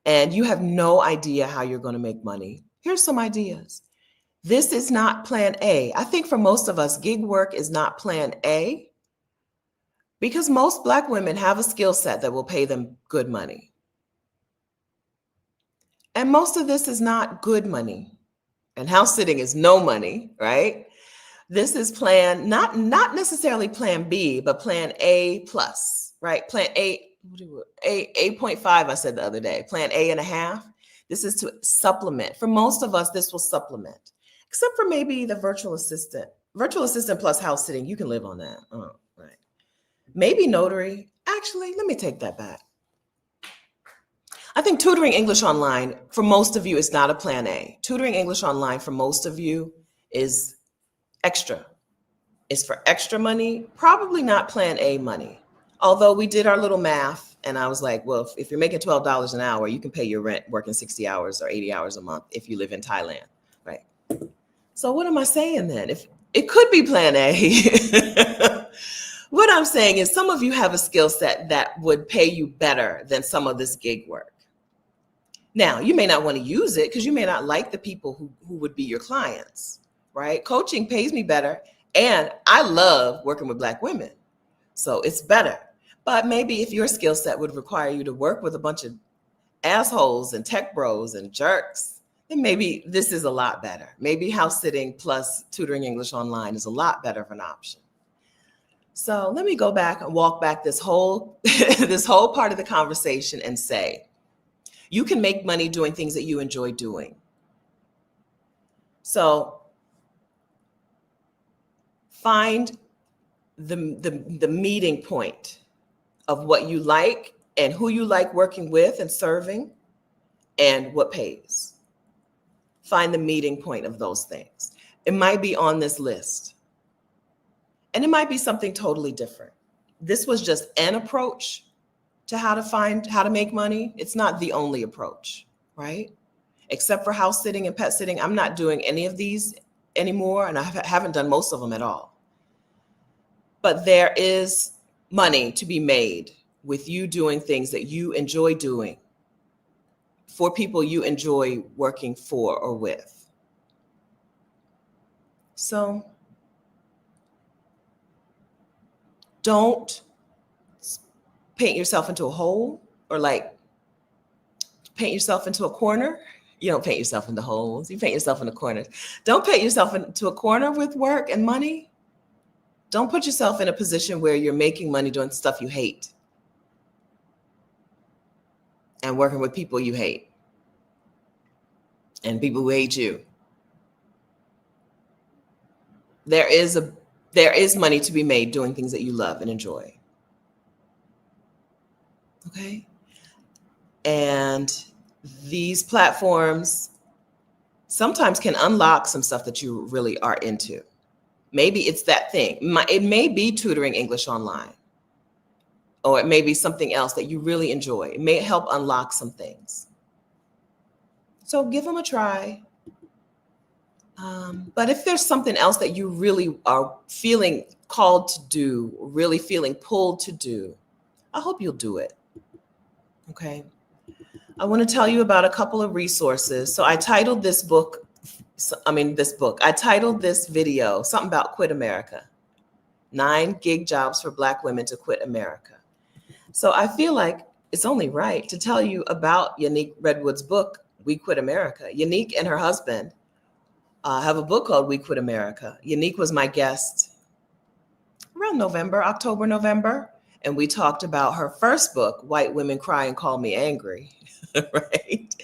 and you have no idea how you're going to make money, here's some ideas. This is not plan A. I think for most of us, gig work is not plan A because most Black women have a skill set that will pay them good money. And most of this is not good money. And house sitting is no money, right? This is plan, not necessarily plan B, but plan A plus, right? Plan A, 8.5, I said the other day, plan A and a half. This is to supplement. For most of us, this will supplement, except for maybe the virtual assistant. Virtual assistant plus house sitting, you can live on that. Oh, right. Maybe notary. Actually, let me take that back. I think tutoring English online, for most of you, is not a plan A. Tutoring English online, for most of you, is extra. It's for extra money, probably not plan A money. Although we did our little math and I was like, well, if you're making $12 an hour, you can pay your rent working 60 hours or 80 hours a month if you live in Thailand, right? So what am I saying then? If it could be plan A. What I'm saying is some of you have a skill set that would pay you better than some of this gig work. Now, you may not want to use it because you may not like the people who would be your clients, right? Coaching pays me better. And I love working with Black women. So it's better. But maybe if your skill set would require you to work with a bunch of assholes and tech bros and jerks, then maybe this is a lot better. Maybe house sitting plus tutoring English online is a lot better of an option. So let me go back and walk back this whole part of the conversation and say, you can make money doing things that you enjoy doing. So find the meeting point of what you like and who you like working with and serving and what pays. Find the meeting point of those things. It might be on this list. And it might be something totally different. this was just an approach to how to make money. It's not the only approach, right? Except for house sitting and pet sitting, I'm not doing any of these anymore, and I haven't done most of them at all. But there is money to be made with you doing things that you enjoy doing for people you enjoy working for or with. So don't paint yourself into a hole, or like paint yourself into a corner. You don't paint yourself into holes. You paint yourself into corners. Don't paint yourself into a corner with work and money. Don't put yourself in a position where you're making money doing stuff you hate and working with people you hate and people who hate you. There is money to be made doing things that you love and enjoy. Okay? And these platforms sometimes can unlock some stuff that you really are into. Maybe it's that thing. It may be tutoring English online, or it may be something else that you really enjoy. It may help unlock some things. So give them a try. But if there's something else that you really are feeling called to do, really feeling pulled to do, I hope you'll do it. Okay. I want to tell you about a couple of resources. So I titled this I titled this video something about Quit America, 9 gig jobs for Black women to quit America. So I feel like it's only right to tell you about Unique Redwood's book, We Quit America. Unique and her husband have a book called We Quit America. Unique was my guest around October, November. And we talked about her first book, White Women Cry and Call Me Angry, right?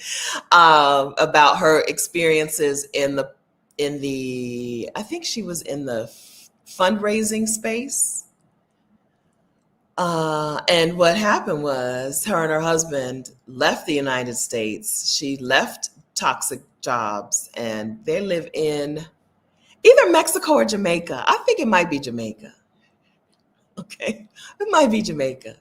About her experiences in the, I think she was in the fundraising space. And what happened was her and her husband left the United States. She left toxic jobs, and they live in either Mexico or Jamaica. I think it might be Jamaica. Okay, it might be Jamaica.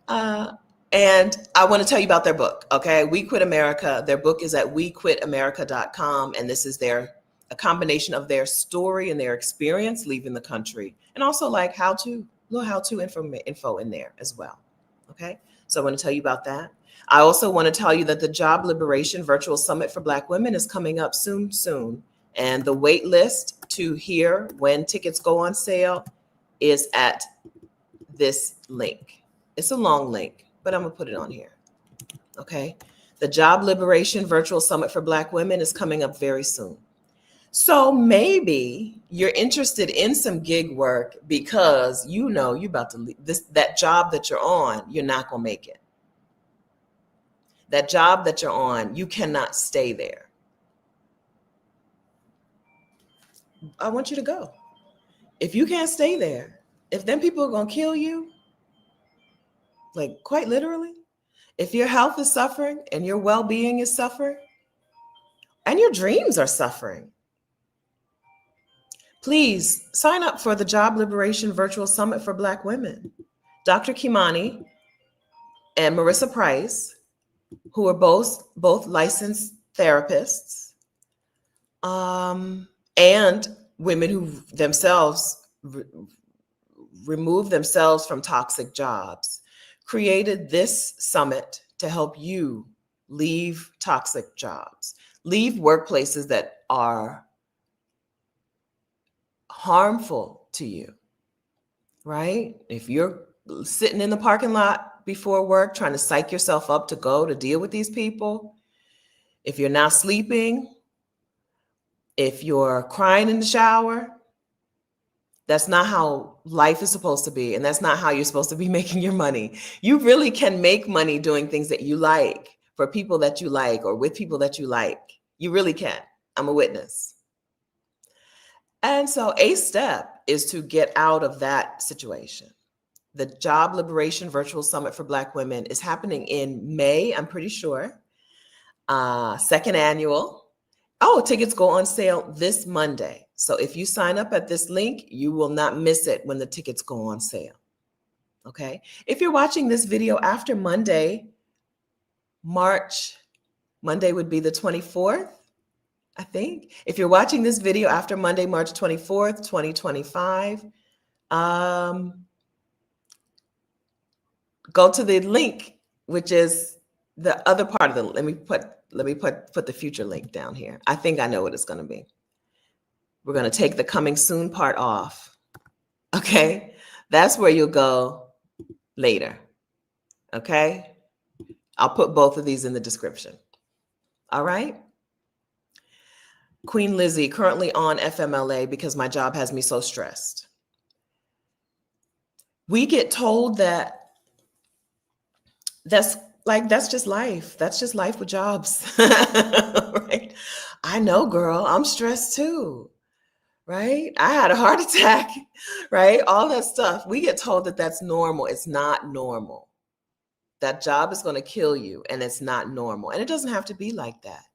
And I want to tell you about their book. Okay, We Quit America. Their book is at wequitamerica.com, and this is a combination of their story and their experience leaving the country, and also like little how-to info in there as well. Okay, so I want to tell you about that. I also want to tell you that the Job Liberation Virtual Summit for Black Women is coming up soon. And the wait list to hear when tickets go on sale is at this link. It's a long link, but I'm going to put it on here. Okay. The Job Liberation Virtual Summit for Black Women is coming up very soon. So maybe you're interested in some gig work because you know you're about to leave that job that you're on, you're not going to make it. That job that you're on, you cannot stay there. I want you to go. If you can't stay there, if them people are going to kill you, like quite literally, if your health is suffering and your well-being is suffering and your dreams are suffering, please sign up for the Job Liberation Virtual Summit for Black Women. Dr. Kimani and Marissa Price, who are both licensed therapists, and women who themselves remove themselves from toxic jobs, created this summit to help you leave toxic jobs, leave workplaces that are harmful to you, right? If you're sitting in the parking lot before work trying to psych yourself up to go to deal with these people, if you're not sleeping, if you're crying in the shower, that's not how life is supposed to be. And that's not how you're supposed to be making your money. You really can make money doing things that you like, for people that you like, or with people that you like. You really can. I'm a witness. And so a step is to get out of that situation. The Job Liberation Virtual Summit for Black Women is happening in May, I'm pretty sure. Second annual. Oh, tickets go on sale this Monday. So if you sign up at this link, you will not miss it when the tickets go on sale. Okay. If you're watching this video after Monday, Monday would be the 24th, I think. If you're watching this video after Monday, March 24th, 2025, go to the link, which is the other part of the, let me put the future link down here. I think I know what it's going to be. We're going to take the coming soon part off. Okay. That's where you'll go later. Okay. I'll put both of these in the description. All right. Queen Lizzie, currently on FMLA because my job has me so stressed. We get told that that's just life. That's just life with jobs. Right? I know, girl, I'm stressed too. Right? I had a heart attack, right? All that stuff. We get told that that's normal. It's not normal. That job is going to kill you and it's not normal. And it doesn't have to be like that.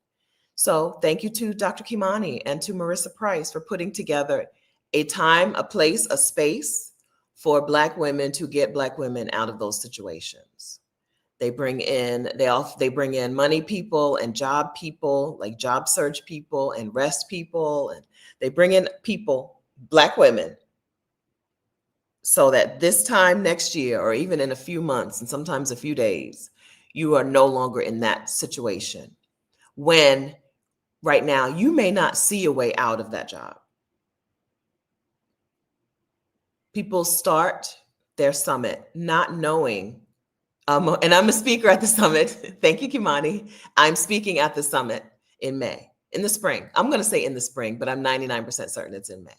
So thank you to Dr. Kimani and to Marissa Price for putting together a time, a place, a space for Black women to get Black women out of those situations. They bring in money people and job people, like job search people and rest people, and they bring in people, Black women, so that this time next year, or even in a few months and sometimes a few days, you are no longer in that situation. When right now you may not see a way out of that job. People start their summit not knowing, and I'm a speaker at the summit. Thank you, Kimani. I'm speaking at the summit in May, in the spring. I'm going to say in the spring, but I'm 99% certain it's in May.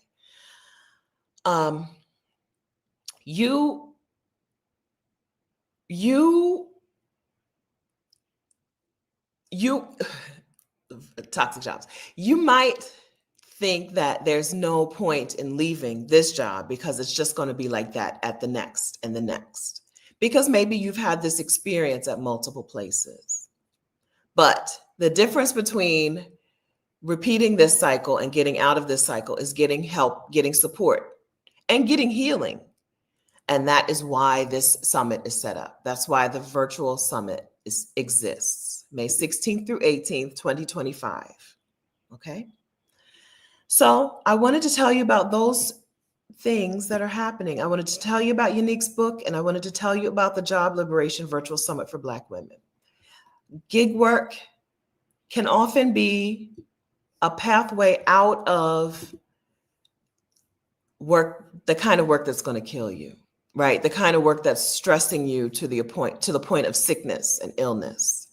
Toxic jobs. You might think that there's no point in leaving this job because it's just going to be like that at the next and the next, because maybe you've had this experience at multiple places. But the difference between repeating this cycle and getting out of this cycle is getting help, getting support, and getting healing. And that is why this summit is set up. That's why the virtual summit exists, May 16th through 18th, 2025. Okay. So I wanted to tell you about those things that are happening. I wanted to tell you about Unique's book, and I wanted to tell you about the Job Liberation Virtual Summit for Black women. Gig work can often be a pathway out of work, the kind of work that's going to kill you, right? The kind of work that's stressing you to the point of sickness and illness.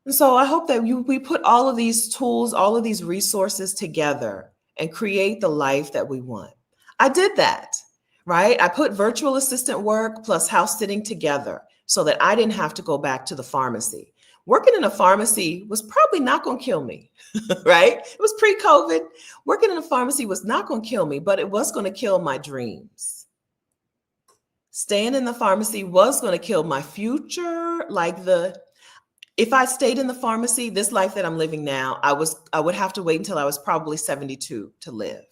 And so I hope that we put all of these tools, all of these resources together and create the life that we want. I did that, right? I put virtual assistant work plus house sitting together so that I didn't have to go back to the pharmacy. Working in a pharmacy was probably not going to kill me, right? It was pre-COVID. Working in a pharmacy was not going to kill me, but it was going to kill my dreams. Staying in the pharmacy was going to kill my future, if I stayed in the pharmacy, this life that I'm living now, I would have to wait until I was probably 72 to live.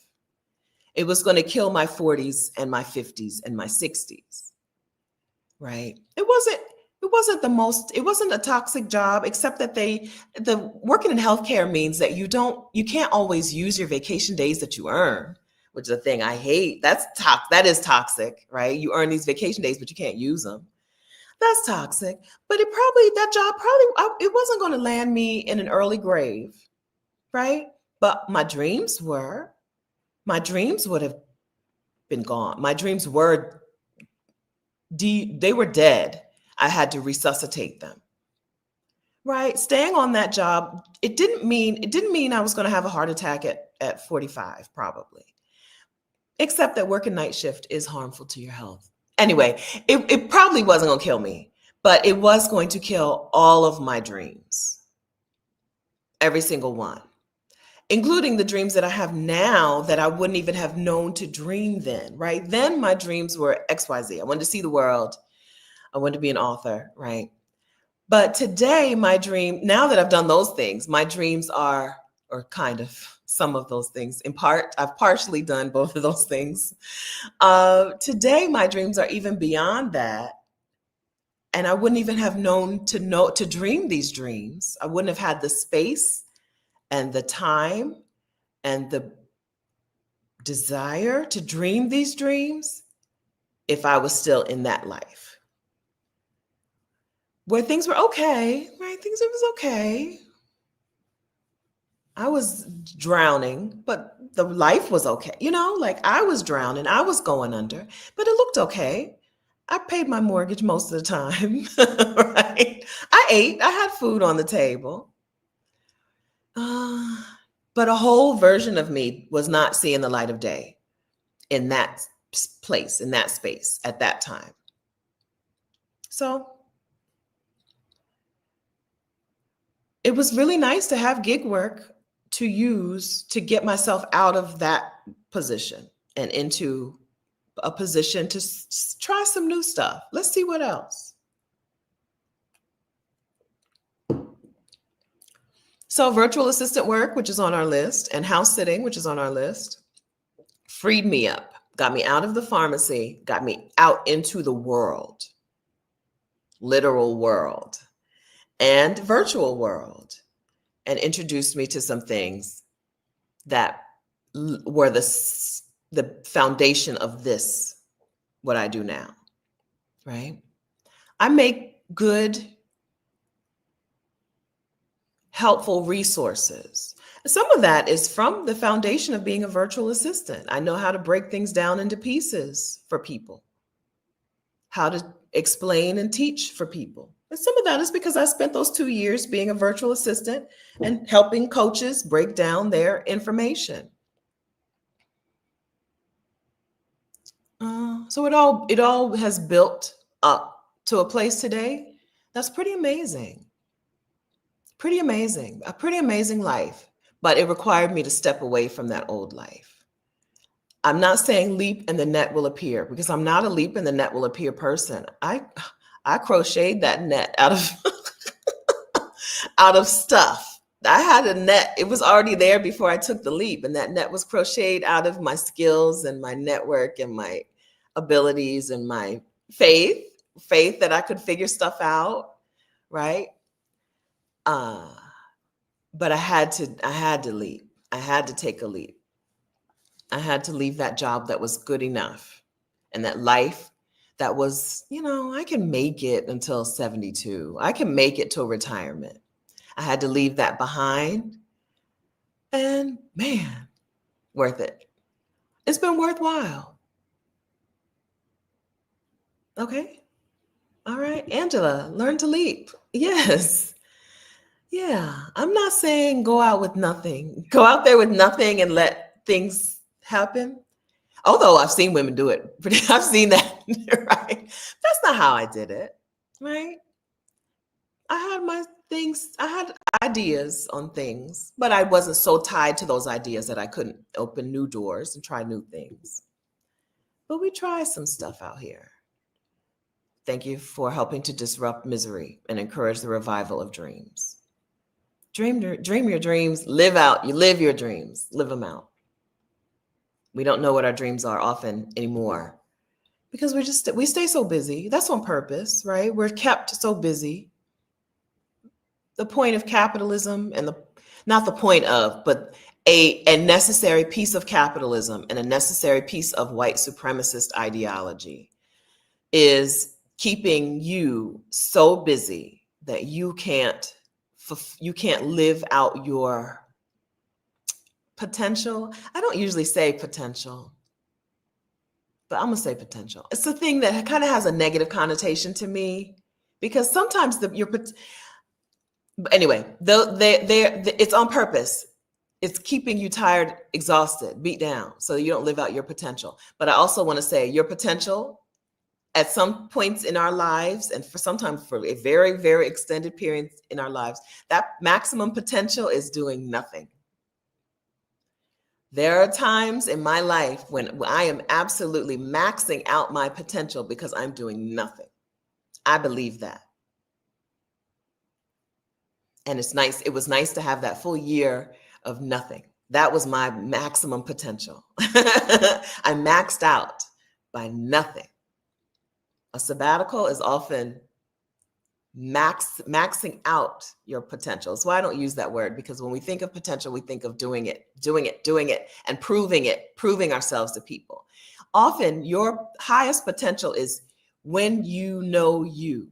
It was going to kill my 40s and my 50s and my 60s, right? It wasn't a toxic job, except that the working in healthcare means that you can't always use your vacation days that you earn, which is a thing I hate. That is toxic, right? You earn these vacation days, but you can't use them. That's toxic. But that job it wasn't going to land me in an early grave, right? But my dreams would have been gone. My dreams they were dead. I had to resuscitate them, right? Staying on that job, it didn't mean I was going to have a heart attack at 45, probably. Except that working night shift is harmful to your health. Anyway, it probably wasn't going to kill me, but it was going to kill all of my dreams. Every single one, including the dreams that I have now that I wouldn't even have known to dream then, right? Then my dreams were XYZ. I wanted to see the world. I wanted to be an author, right? But today, my dream, now that I've done those things, my dreams are kind of some of those things. In part, I've partially done both of those things. Today, my dreams are even beyond that. And I wouldn't even have known to dream these dreams. I wouldn't have had the space and the time and the desire to dream these dreams if I was still in that life where things were okay, right? It was okay. I was drowning, but the life was okay. Like I was drowning, I was going under, but it looked okay. I paid my mortgage most of the time, right? I ate, I had food on the table. But a whole version of me was not seeing the light of day in that place, in that space at that time. So it was really nice to have gig work to use to get myself out of that position and into a position to try some new stuff. Let's see what else. So virtual assistant work, which is on our list, and house sitting, which is on our list, freed me up, got me out of the pharmacy, got me out into the world, literal world, and virtual world, and introduced me to some things that were the foundation of this, what I do now, right? I make good, helpful resources. Some of that is from the foundation of being a virtual assistant. I know how to break things down into pieces for people, how to explain and teach for people. And some of that is because I spent those 2 years being a virtual assistant and helping coaches break down their information. So it all has built up to a place today that's pretty amazing. Pretty amazing, a pretty amazing life, but it required me to step away from that old life. I'm not saying leap and the net will appear, because I'm not a leap and the net will appear person. I crocheted that net out of out of stuff. I had a net. It was already there before I took the leap, and that net was crocheted out of my skills and my network and my abilities and my faith that I could figure stuff out, right? But I had to leap. I had to take a leap. I had to leave that job that was good enough and that life that was, I can make it until 72. I can make it till retirement. I had to leave that behind, and man, worth it. It's been worthwhile. Okay. All right. Angela, learn to leap. Yes. Yeah. I'm not saying go out with nothing. Go out there with nothing and let things happen. Although I've seen women do it. I've seen that, right? That's not how I did it, right? I had my things, I had ideas on things, but I wasn't so tied to those ideas that I couldn't open new doors and try new things. But we try some stuff out here. Thank you for helping to disrupt misery and encourage the revival of dreams. Dream your dreams, you live your dreams, live them out. We don't know what our dreams are often anymore because we stay so busy. That's on purpose, right? We're kept so busy. The point of capitalism not the point of, but a necessary piece of capitalism and a necessary piece of white supremacist ideology is keeping you so busy that you can't live out your potential. I don't usually say potential, but I'm gonna say potential. It's a thing that kind of has a negative connotation to me because sometimes anyway, it's on purpose. It's keeping you tired, exhausted, beat down, so you don't live out your potential. But I also want to say your potential at some points in our lives, and sometimes for a very, very extended period in our lives, that maximum potential is doing nothing. There are times in my life when I am absolutely maxing out my potential because I'm doing nothing. I believe that. And it's nice. It was nice to have that full year of nothing, That was my maximum potential. I maxed out by nothing. A sabbatical is often maxing out your potential. That's why I don't use that word, because when we think of potential, we think of doing it, and proving ourselves to people. Often your highest potential is when you know you,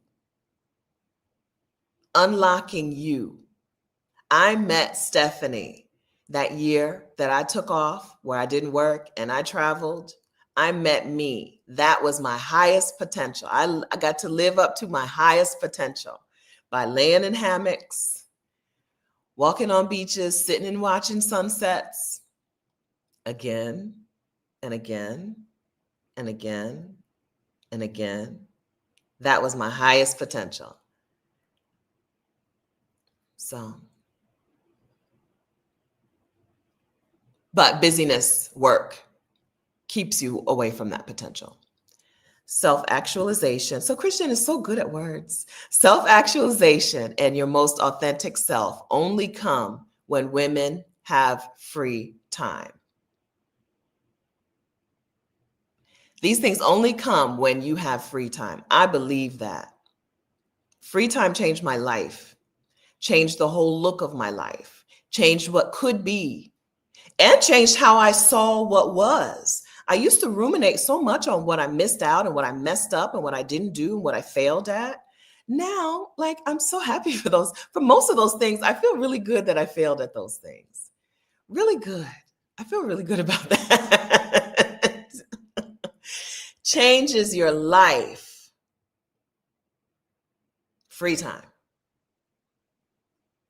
unlocking you. I met Stephanie that year that I took off, where I didn't work and I traveled. I met me. That was my highest potential. I got to live up to my highest potential by laying in hammocks, walking on beaches, sitting and watching sunsets again and again and again and again. That was my highest potential. So, but busyness, work, keeps you away from that potential. Self-actualization. So Christian is so good at words. Self-actualization and your most authentic self only come when women have free time. These things only come when you have free time. I believe that. Free time changed my life, changed the whole look of my life, changed what could be, and changed how I saw what was. I used to ruminate so much on what I missed out and what I messed up and what I didn't do and what I failed at. Now, like, I'm so happy for most of those things. I feel really good that I failed at those things. Really good. I feel really good about that. Changes your life. Free time.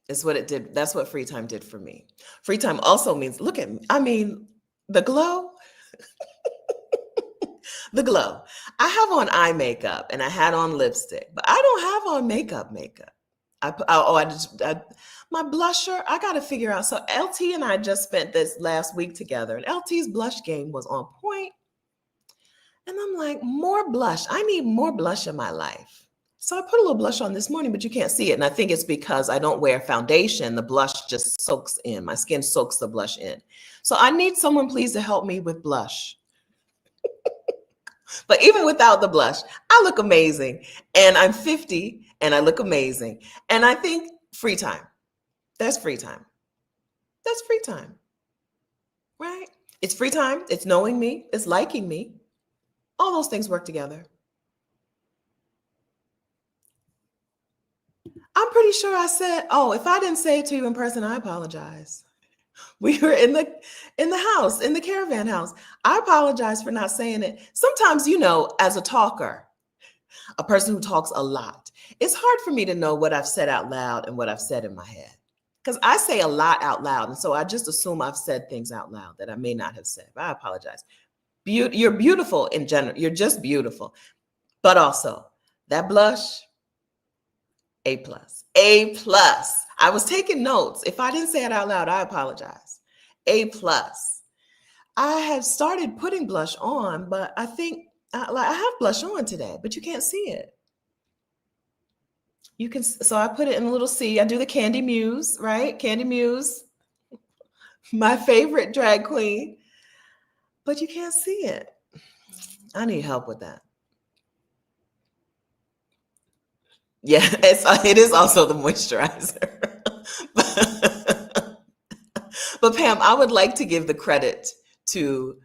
Is what it did. That's what free time did for me. Free time also means, look at me. I mean, the glow. The glow. I have on eye makeup and I had on lipstick, but I don't have on makeup. My blusher, I got to figure out. So LT and I just spent this last week together, and LT's blush game was on point. And I'm like, more blush. I need more blush in my life. So I put a little blush on this morning, but you can't see it. And I think it's because I don't wear foundation. The blush just soaks in. My skin soaks the blush in. So I need someone, please, to help me with blush. But even without the blush, I look amazing. And I'm 50 and I look amazing. And I think free time. That's free time. That's free time. Right? It's free time. It's knowing me. It's liking me. All those things work together. I'm pretty sure I said, oh, if I didn't say it to you in person, I apologize. We were in the house, in the caravan house. I apologize for not saying it. Sometimes, as a talker, a person who talks a lot, it's hard for me to know what I've said out loud and what I've said in my head. Because I say a lot out loud. And so I just assume I've said things out loud that I may not have said. But I apologize. You're beautiful in general. You're just beautiful. But also, that blush, A+. A+. I was taking notes. If I didn't say it out loud, I apologize. A+. I have started putting blush on, but I think I have blush on today, but you can't see it. You can, so I put it in a little C. I do the Candy Muse, right? Candy Muse, my favorite drag queen, but you can't see it. I need help with that. Yeah, it is also the moisturizer. But Pam, I would like to give the credit to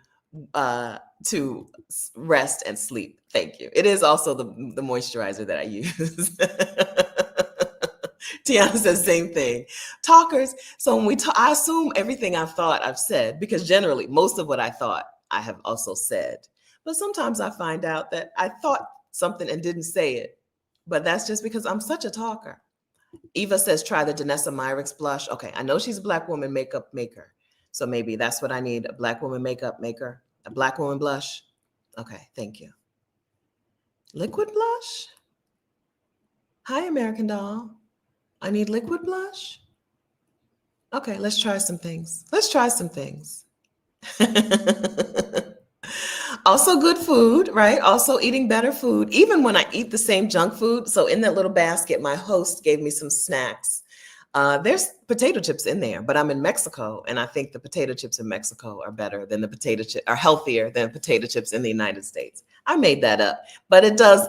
rest and sleep. Thank you. It is also the moisturizer that I use. Tiana says same thing. Talkers. So when I assume everything I've thought I've said, because generally most of what I thought I have also said. But sometimes I find out that I thought something and didn't say it. But that's just because I'm such a talker. Eva says, try the Danessa Myricks blush. Okay, I know she's a Black woman makeup maker. So maybe that's what I need, a Black woman makeup maker, a Black woman blush. Okay, thank you. Liquid blush? Hi, American Doll. I need liquid blush? Okay, let's try some things. Also good food, right? Also eating better food, even when I eat the same junk food. So in that little basket, my host gave me some snacks. There's potato chips in there, but I'm in Mexico, and I think the potato chips in Mexico are better than the are healthier than potato chips in the United States. I made that up, but it does.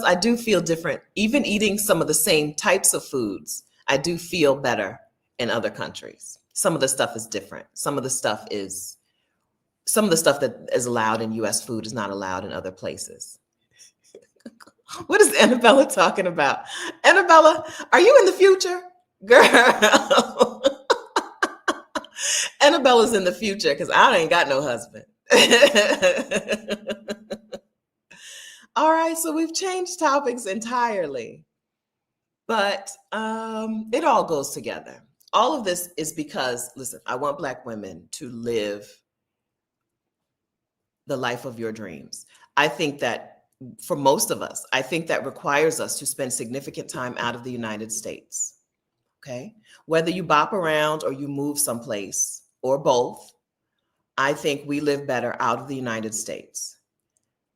I do feel different. Even eating some of the same types of foods, I do feel better in other countries. Some of the stuff is different. Some of the stuff that is allowed in US food is not allowed in other places. What is Annabella talking about? Annabella, are you in the future? Girl. Annabella's in the future because I ain't got no husband. All right, so we've changed topics entirely, but it all goes together. All of this is because, listen, I want Black women to live the life of your dreams. I think that for most of us, I think that requires us to spend significant time out of the United States. Okay. Whether you bop around or you move someplace or both, I think we live better out of the United States.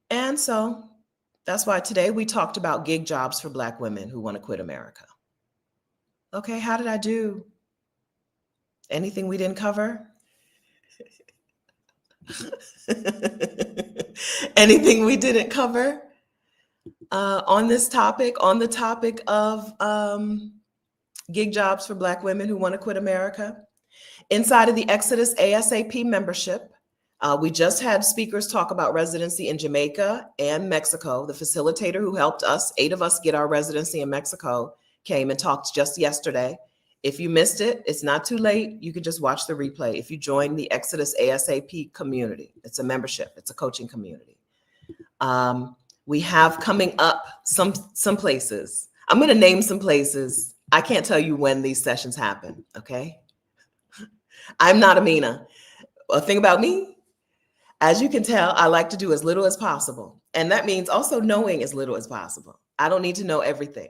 And so that's why today we talked about gig jobs for Black women who want to quit America. Okay. How did I do? Anything we didn't cover? Anything we didn't cover on this topic, on the topic of gig jobs for Black women who want to quit America? Inside of the Exodus ASAP membership, we just had speakers talk about residency in Jamaica and Mexico. The facilitator who helped us, 8 of us, get our residency in Mexico came and talked just yesterday. If you missed it, it's not too late. You can just watch the replay. If you join the Exodus ASAP community, it's a membership, it's a coaching community. We have coming up some places. I'm going to name some places. I can't tell you when these sessions happen, okay? I'm not Amina. A thing about me, as you can tell, I like to do as little as possible. And that means also knowing as little as possible. I don't need to know everything.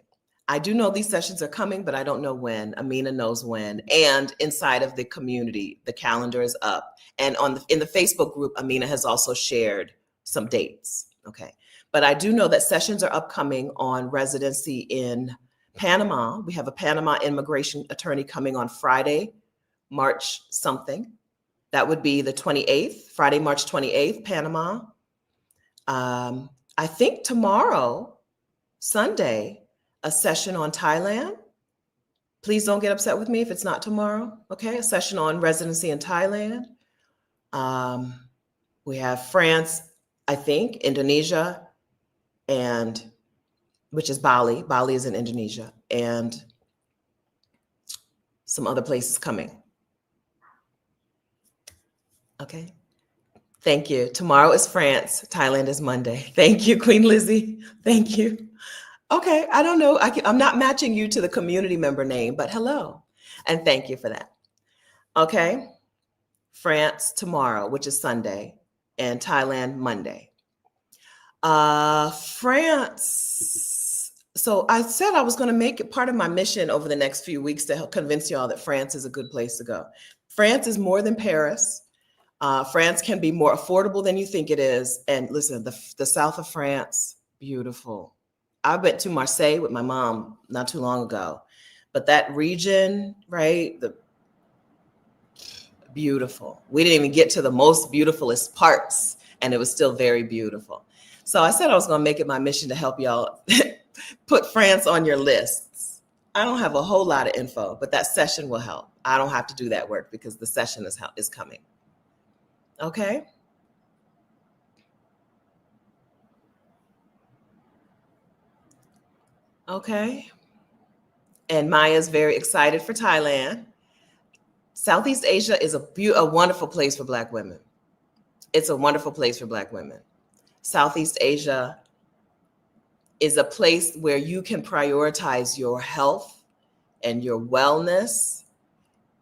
I do know these sessions are coming, but I don't know when. Amina knows when. And inside of the community, the calendar is up. And in the Facebook group, Amina has also shared some dates, okay? But I do know that sessions are upcoming on residency in Panama. We have a Panama immigration attorney coming on Friday, March something. That would be the 28th, Friday, March 28th, Panama. I think tomorrow, Sunday, a session on Thailand. Please don't get upset with me if it's not tomorrow, okay? A session on residency in Thailand. We have France, I think, Indonesia, and which is Bali. Bali is in Indonesia, and some other places coming. Okay. Thank you. Tomorrow is France. Thailand is Monday. Thank you, Queen Lizzie. Thank you. Okay. I don't know. I'm not matching you to the community member name, but hello. And thank you for that. Okay. France tomorrow, which is Sunday, and Thailand Monday. France. So I said I was going to make it part of my mission over the next few weeks to help convince y'all that France is a good place to go. France is more than Paris. France can be more affordable than you think it is. And listen, the south of France, beautiful. I went to Marseille with my mom not too long ago, but that region, right? Beautiful. We didn't even get to the most beautifulest parts, and it was still very beautiful. So I said I was going to make it my mission to help y'all put France on your lists. I don't have a whole lot of info, but that session will help. I don't have to do that work because the session is coming. Okay. Okay. And Maya's very excited for Thailand. Southeast Asia is a wonderful place for Black women. It's a wonderful place for Black women. Southeast Asia is a place where you can prioritize your health and your wellness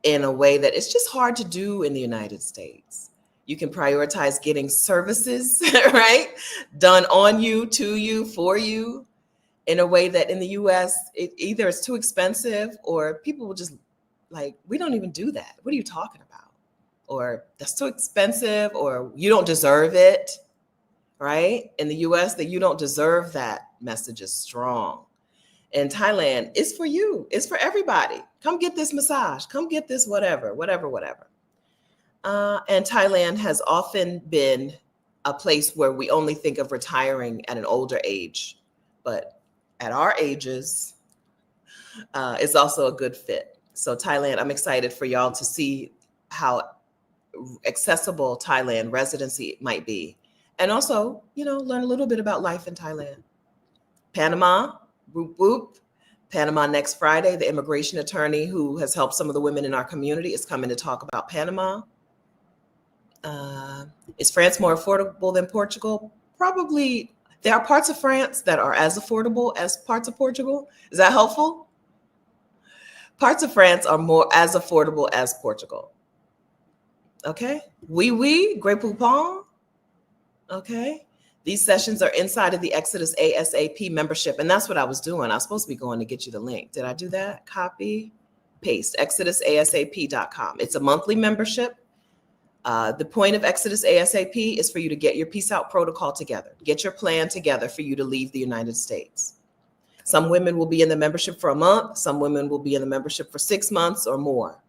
in a way that it's just hard to do in the United States. You can prioritize getting services, right? Done on you, to you, for you, in a way that in the US, either it's too expensive or people will just like, we don't even do that. What are you talking about? Or that's too expensive, or you don't deserve it, right? In the US, that you don't deserve that message is strong. in Thailand is for you. It's for everybody. Come get this massage. Come get this whatever. And Thailand has often been a place where we only think of retiring at an older age. But at our ages, it's also a good fit. So Thailand, I'm excited for y'all to see how accessible Thailand residency might be. And also, learn a little bit about life in Thailand. Panama, whoop, whoop. Panama next Friday. The immigration attorney who has helped some of the women in our community is coming to talk about Panama. Is France more affordable than Portugal? Probably. There are parts of France that are as affordable as parts of Portugal. Is that helpful? Parts of France are more as affordable as Portugal. Okay. Oui, Grey Poupon. Okay. These sessions are inside of the Exodus ASAP membership. And that's what I was doing. I was supposed to be going to get you the link. Did I do that? Copy, paste, exodusasap.com. It's a monthly membership. The point of Exodus ASAP is for you to get your peace out protocol together, get your plan together for you to leave the United States. Some women will be in the membership for a month. Some women will be in the membership for 6 months or more.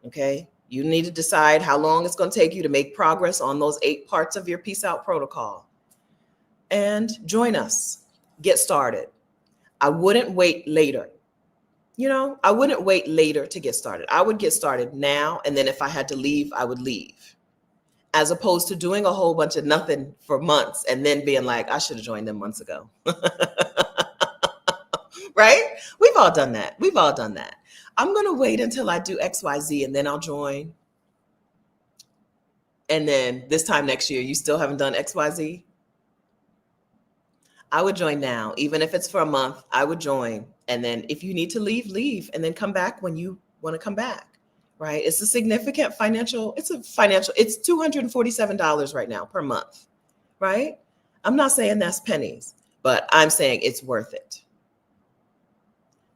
Okay. You need to decide how long it's going to take you to make progress on those 8 parts of your peace out protocol. And join us. Get started. I wouldn't wait later. I wouldn't wait later to get started. I would get started now. And then if I had to leave, I would leave. As opposed to doing a whole bunch of nothing for months and then being like, I should have joined them months ago. Right? We've all done that. I'm going to wait until I do XYZ and then I'll join. And then this time next year, you still haven't done XYZ. I would join now, even if it's for a month. I would join. And then if you need to leave, leave, and then come back when you want to come back, right? It's a significant it's $247 right now per month, right? I'm not saying that's pennies, but I'm saying it's worth it.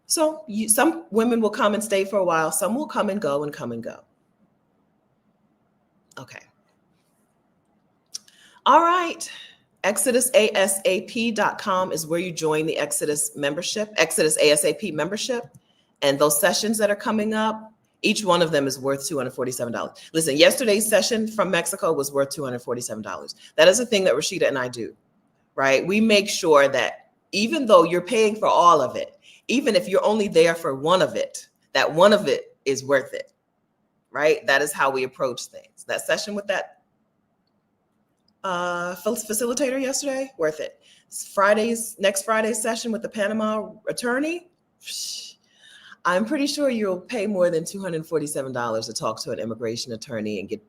So some women will come and stay for a while. Some will come and go and come and go. Okay. All right. ExodusASAP.com is where you join the Exodus membership, Exodus ASAP membership. And those sessions that are coming up, each one of them is worth $247. Listen, yesterday's session from Mexico was worth $247. That is a thing that Rashida and I do, right? We make sure that even though you're paying for all of it, even if you're only there for one of it, that one of it is worth it, right? That is how we approach things. That session with that facilitator yesterday, worth it. Next Friday's session with the Panama attorney, I'm pretty sure you'll pay more than $247 to talk to an immigration attorney and get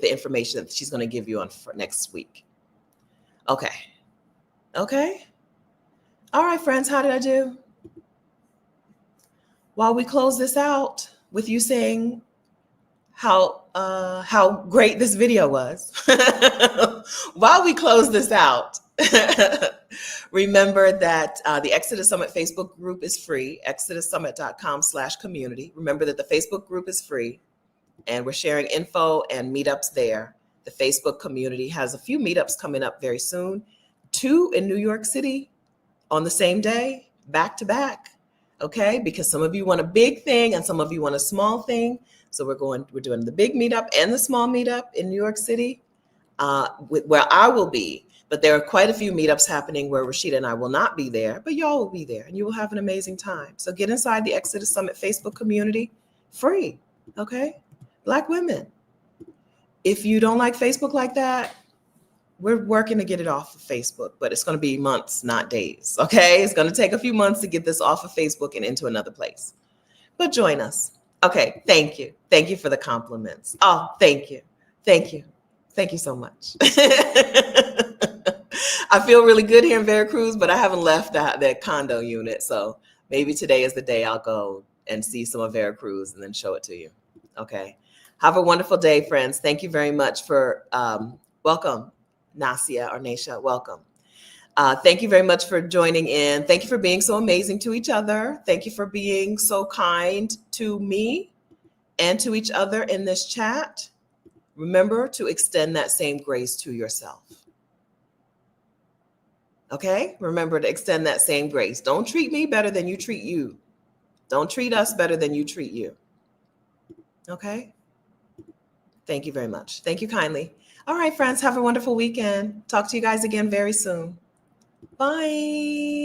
the information that she's going to give you for next week. Okay. All right, friends, how did I do? While we close this out with you saying how great this video was. While we close this out, remember that the Exodus Summit Facebook group is free, exodussummit.com/community. Remember that the Facebook group is free and we're sharing info and meetups there. The Facebook community has a few meetups coming up very soon, 2 in New York City on the same day, back to back. Okay, because some of you want a big thing and some of you want a small thing. So we're doing the big meetup and the small meetup in New York City, where I will be. But there are quite a few meetups happening where Rashida and I will not be there, but y'all will be there and you will have an amazing time. So get inside the Exodus Summit Facebook community, free, okay? Black women. If you don't like Facebook like that, we're working to get it off of Facebook, but it's going to be months, not days, okay? It's going to take a few months to get this off of Facebook and into another place. But join us. Okay, thank you. Thank you for the compliments. Oh, thank you. Thank you. Thank you so much. I feel really good here in Veracruz, but I haven't left the condo unit. So maybe today is the day I'll go and see some of Veracruz and then show it to you. Okay. Have a wonderful day, friends. Thank you very much for welcome, Nasia or Nasha. Welcome. Thank you very much for joining in. Thank you for being so amazing to each other. Thank you for being so kind to me and to each other in this chat. Remember to extend that same grace to yourself. Okay? Remember to extend that same grace. Don't treat me better than you treat you. Don't treat us better than you treat you. Okay? Thank you very much. Thank you kindly. All right, friends, have a wonderful weekend. Talk to you guys again very soon. Bye.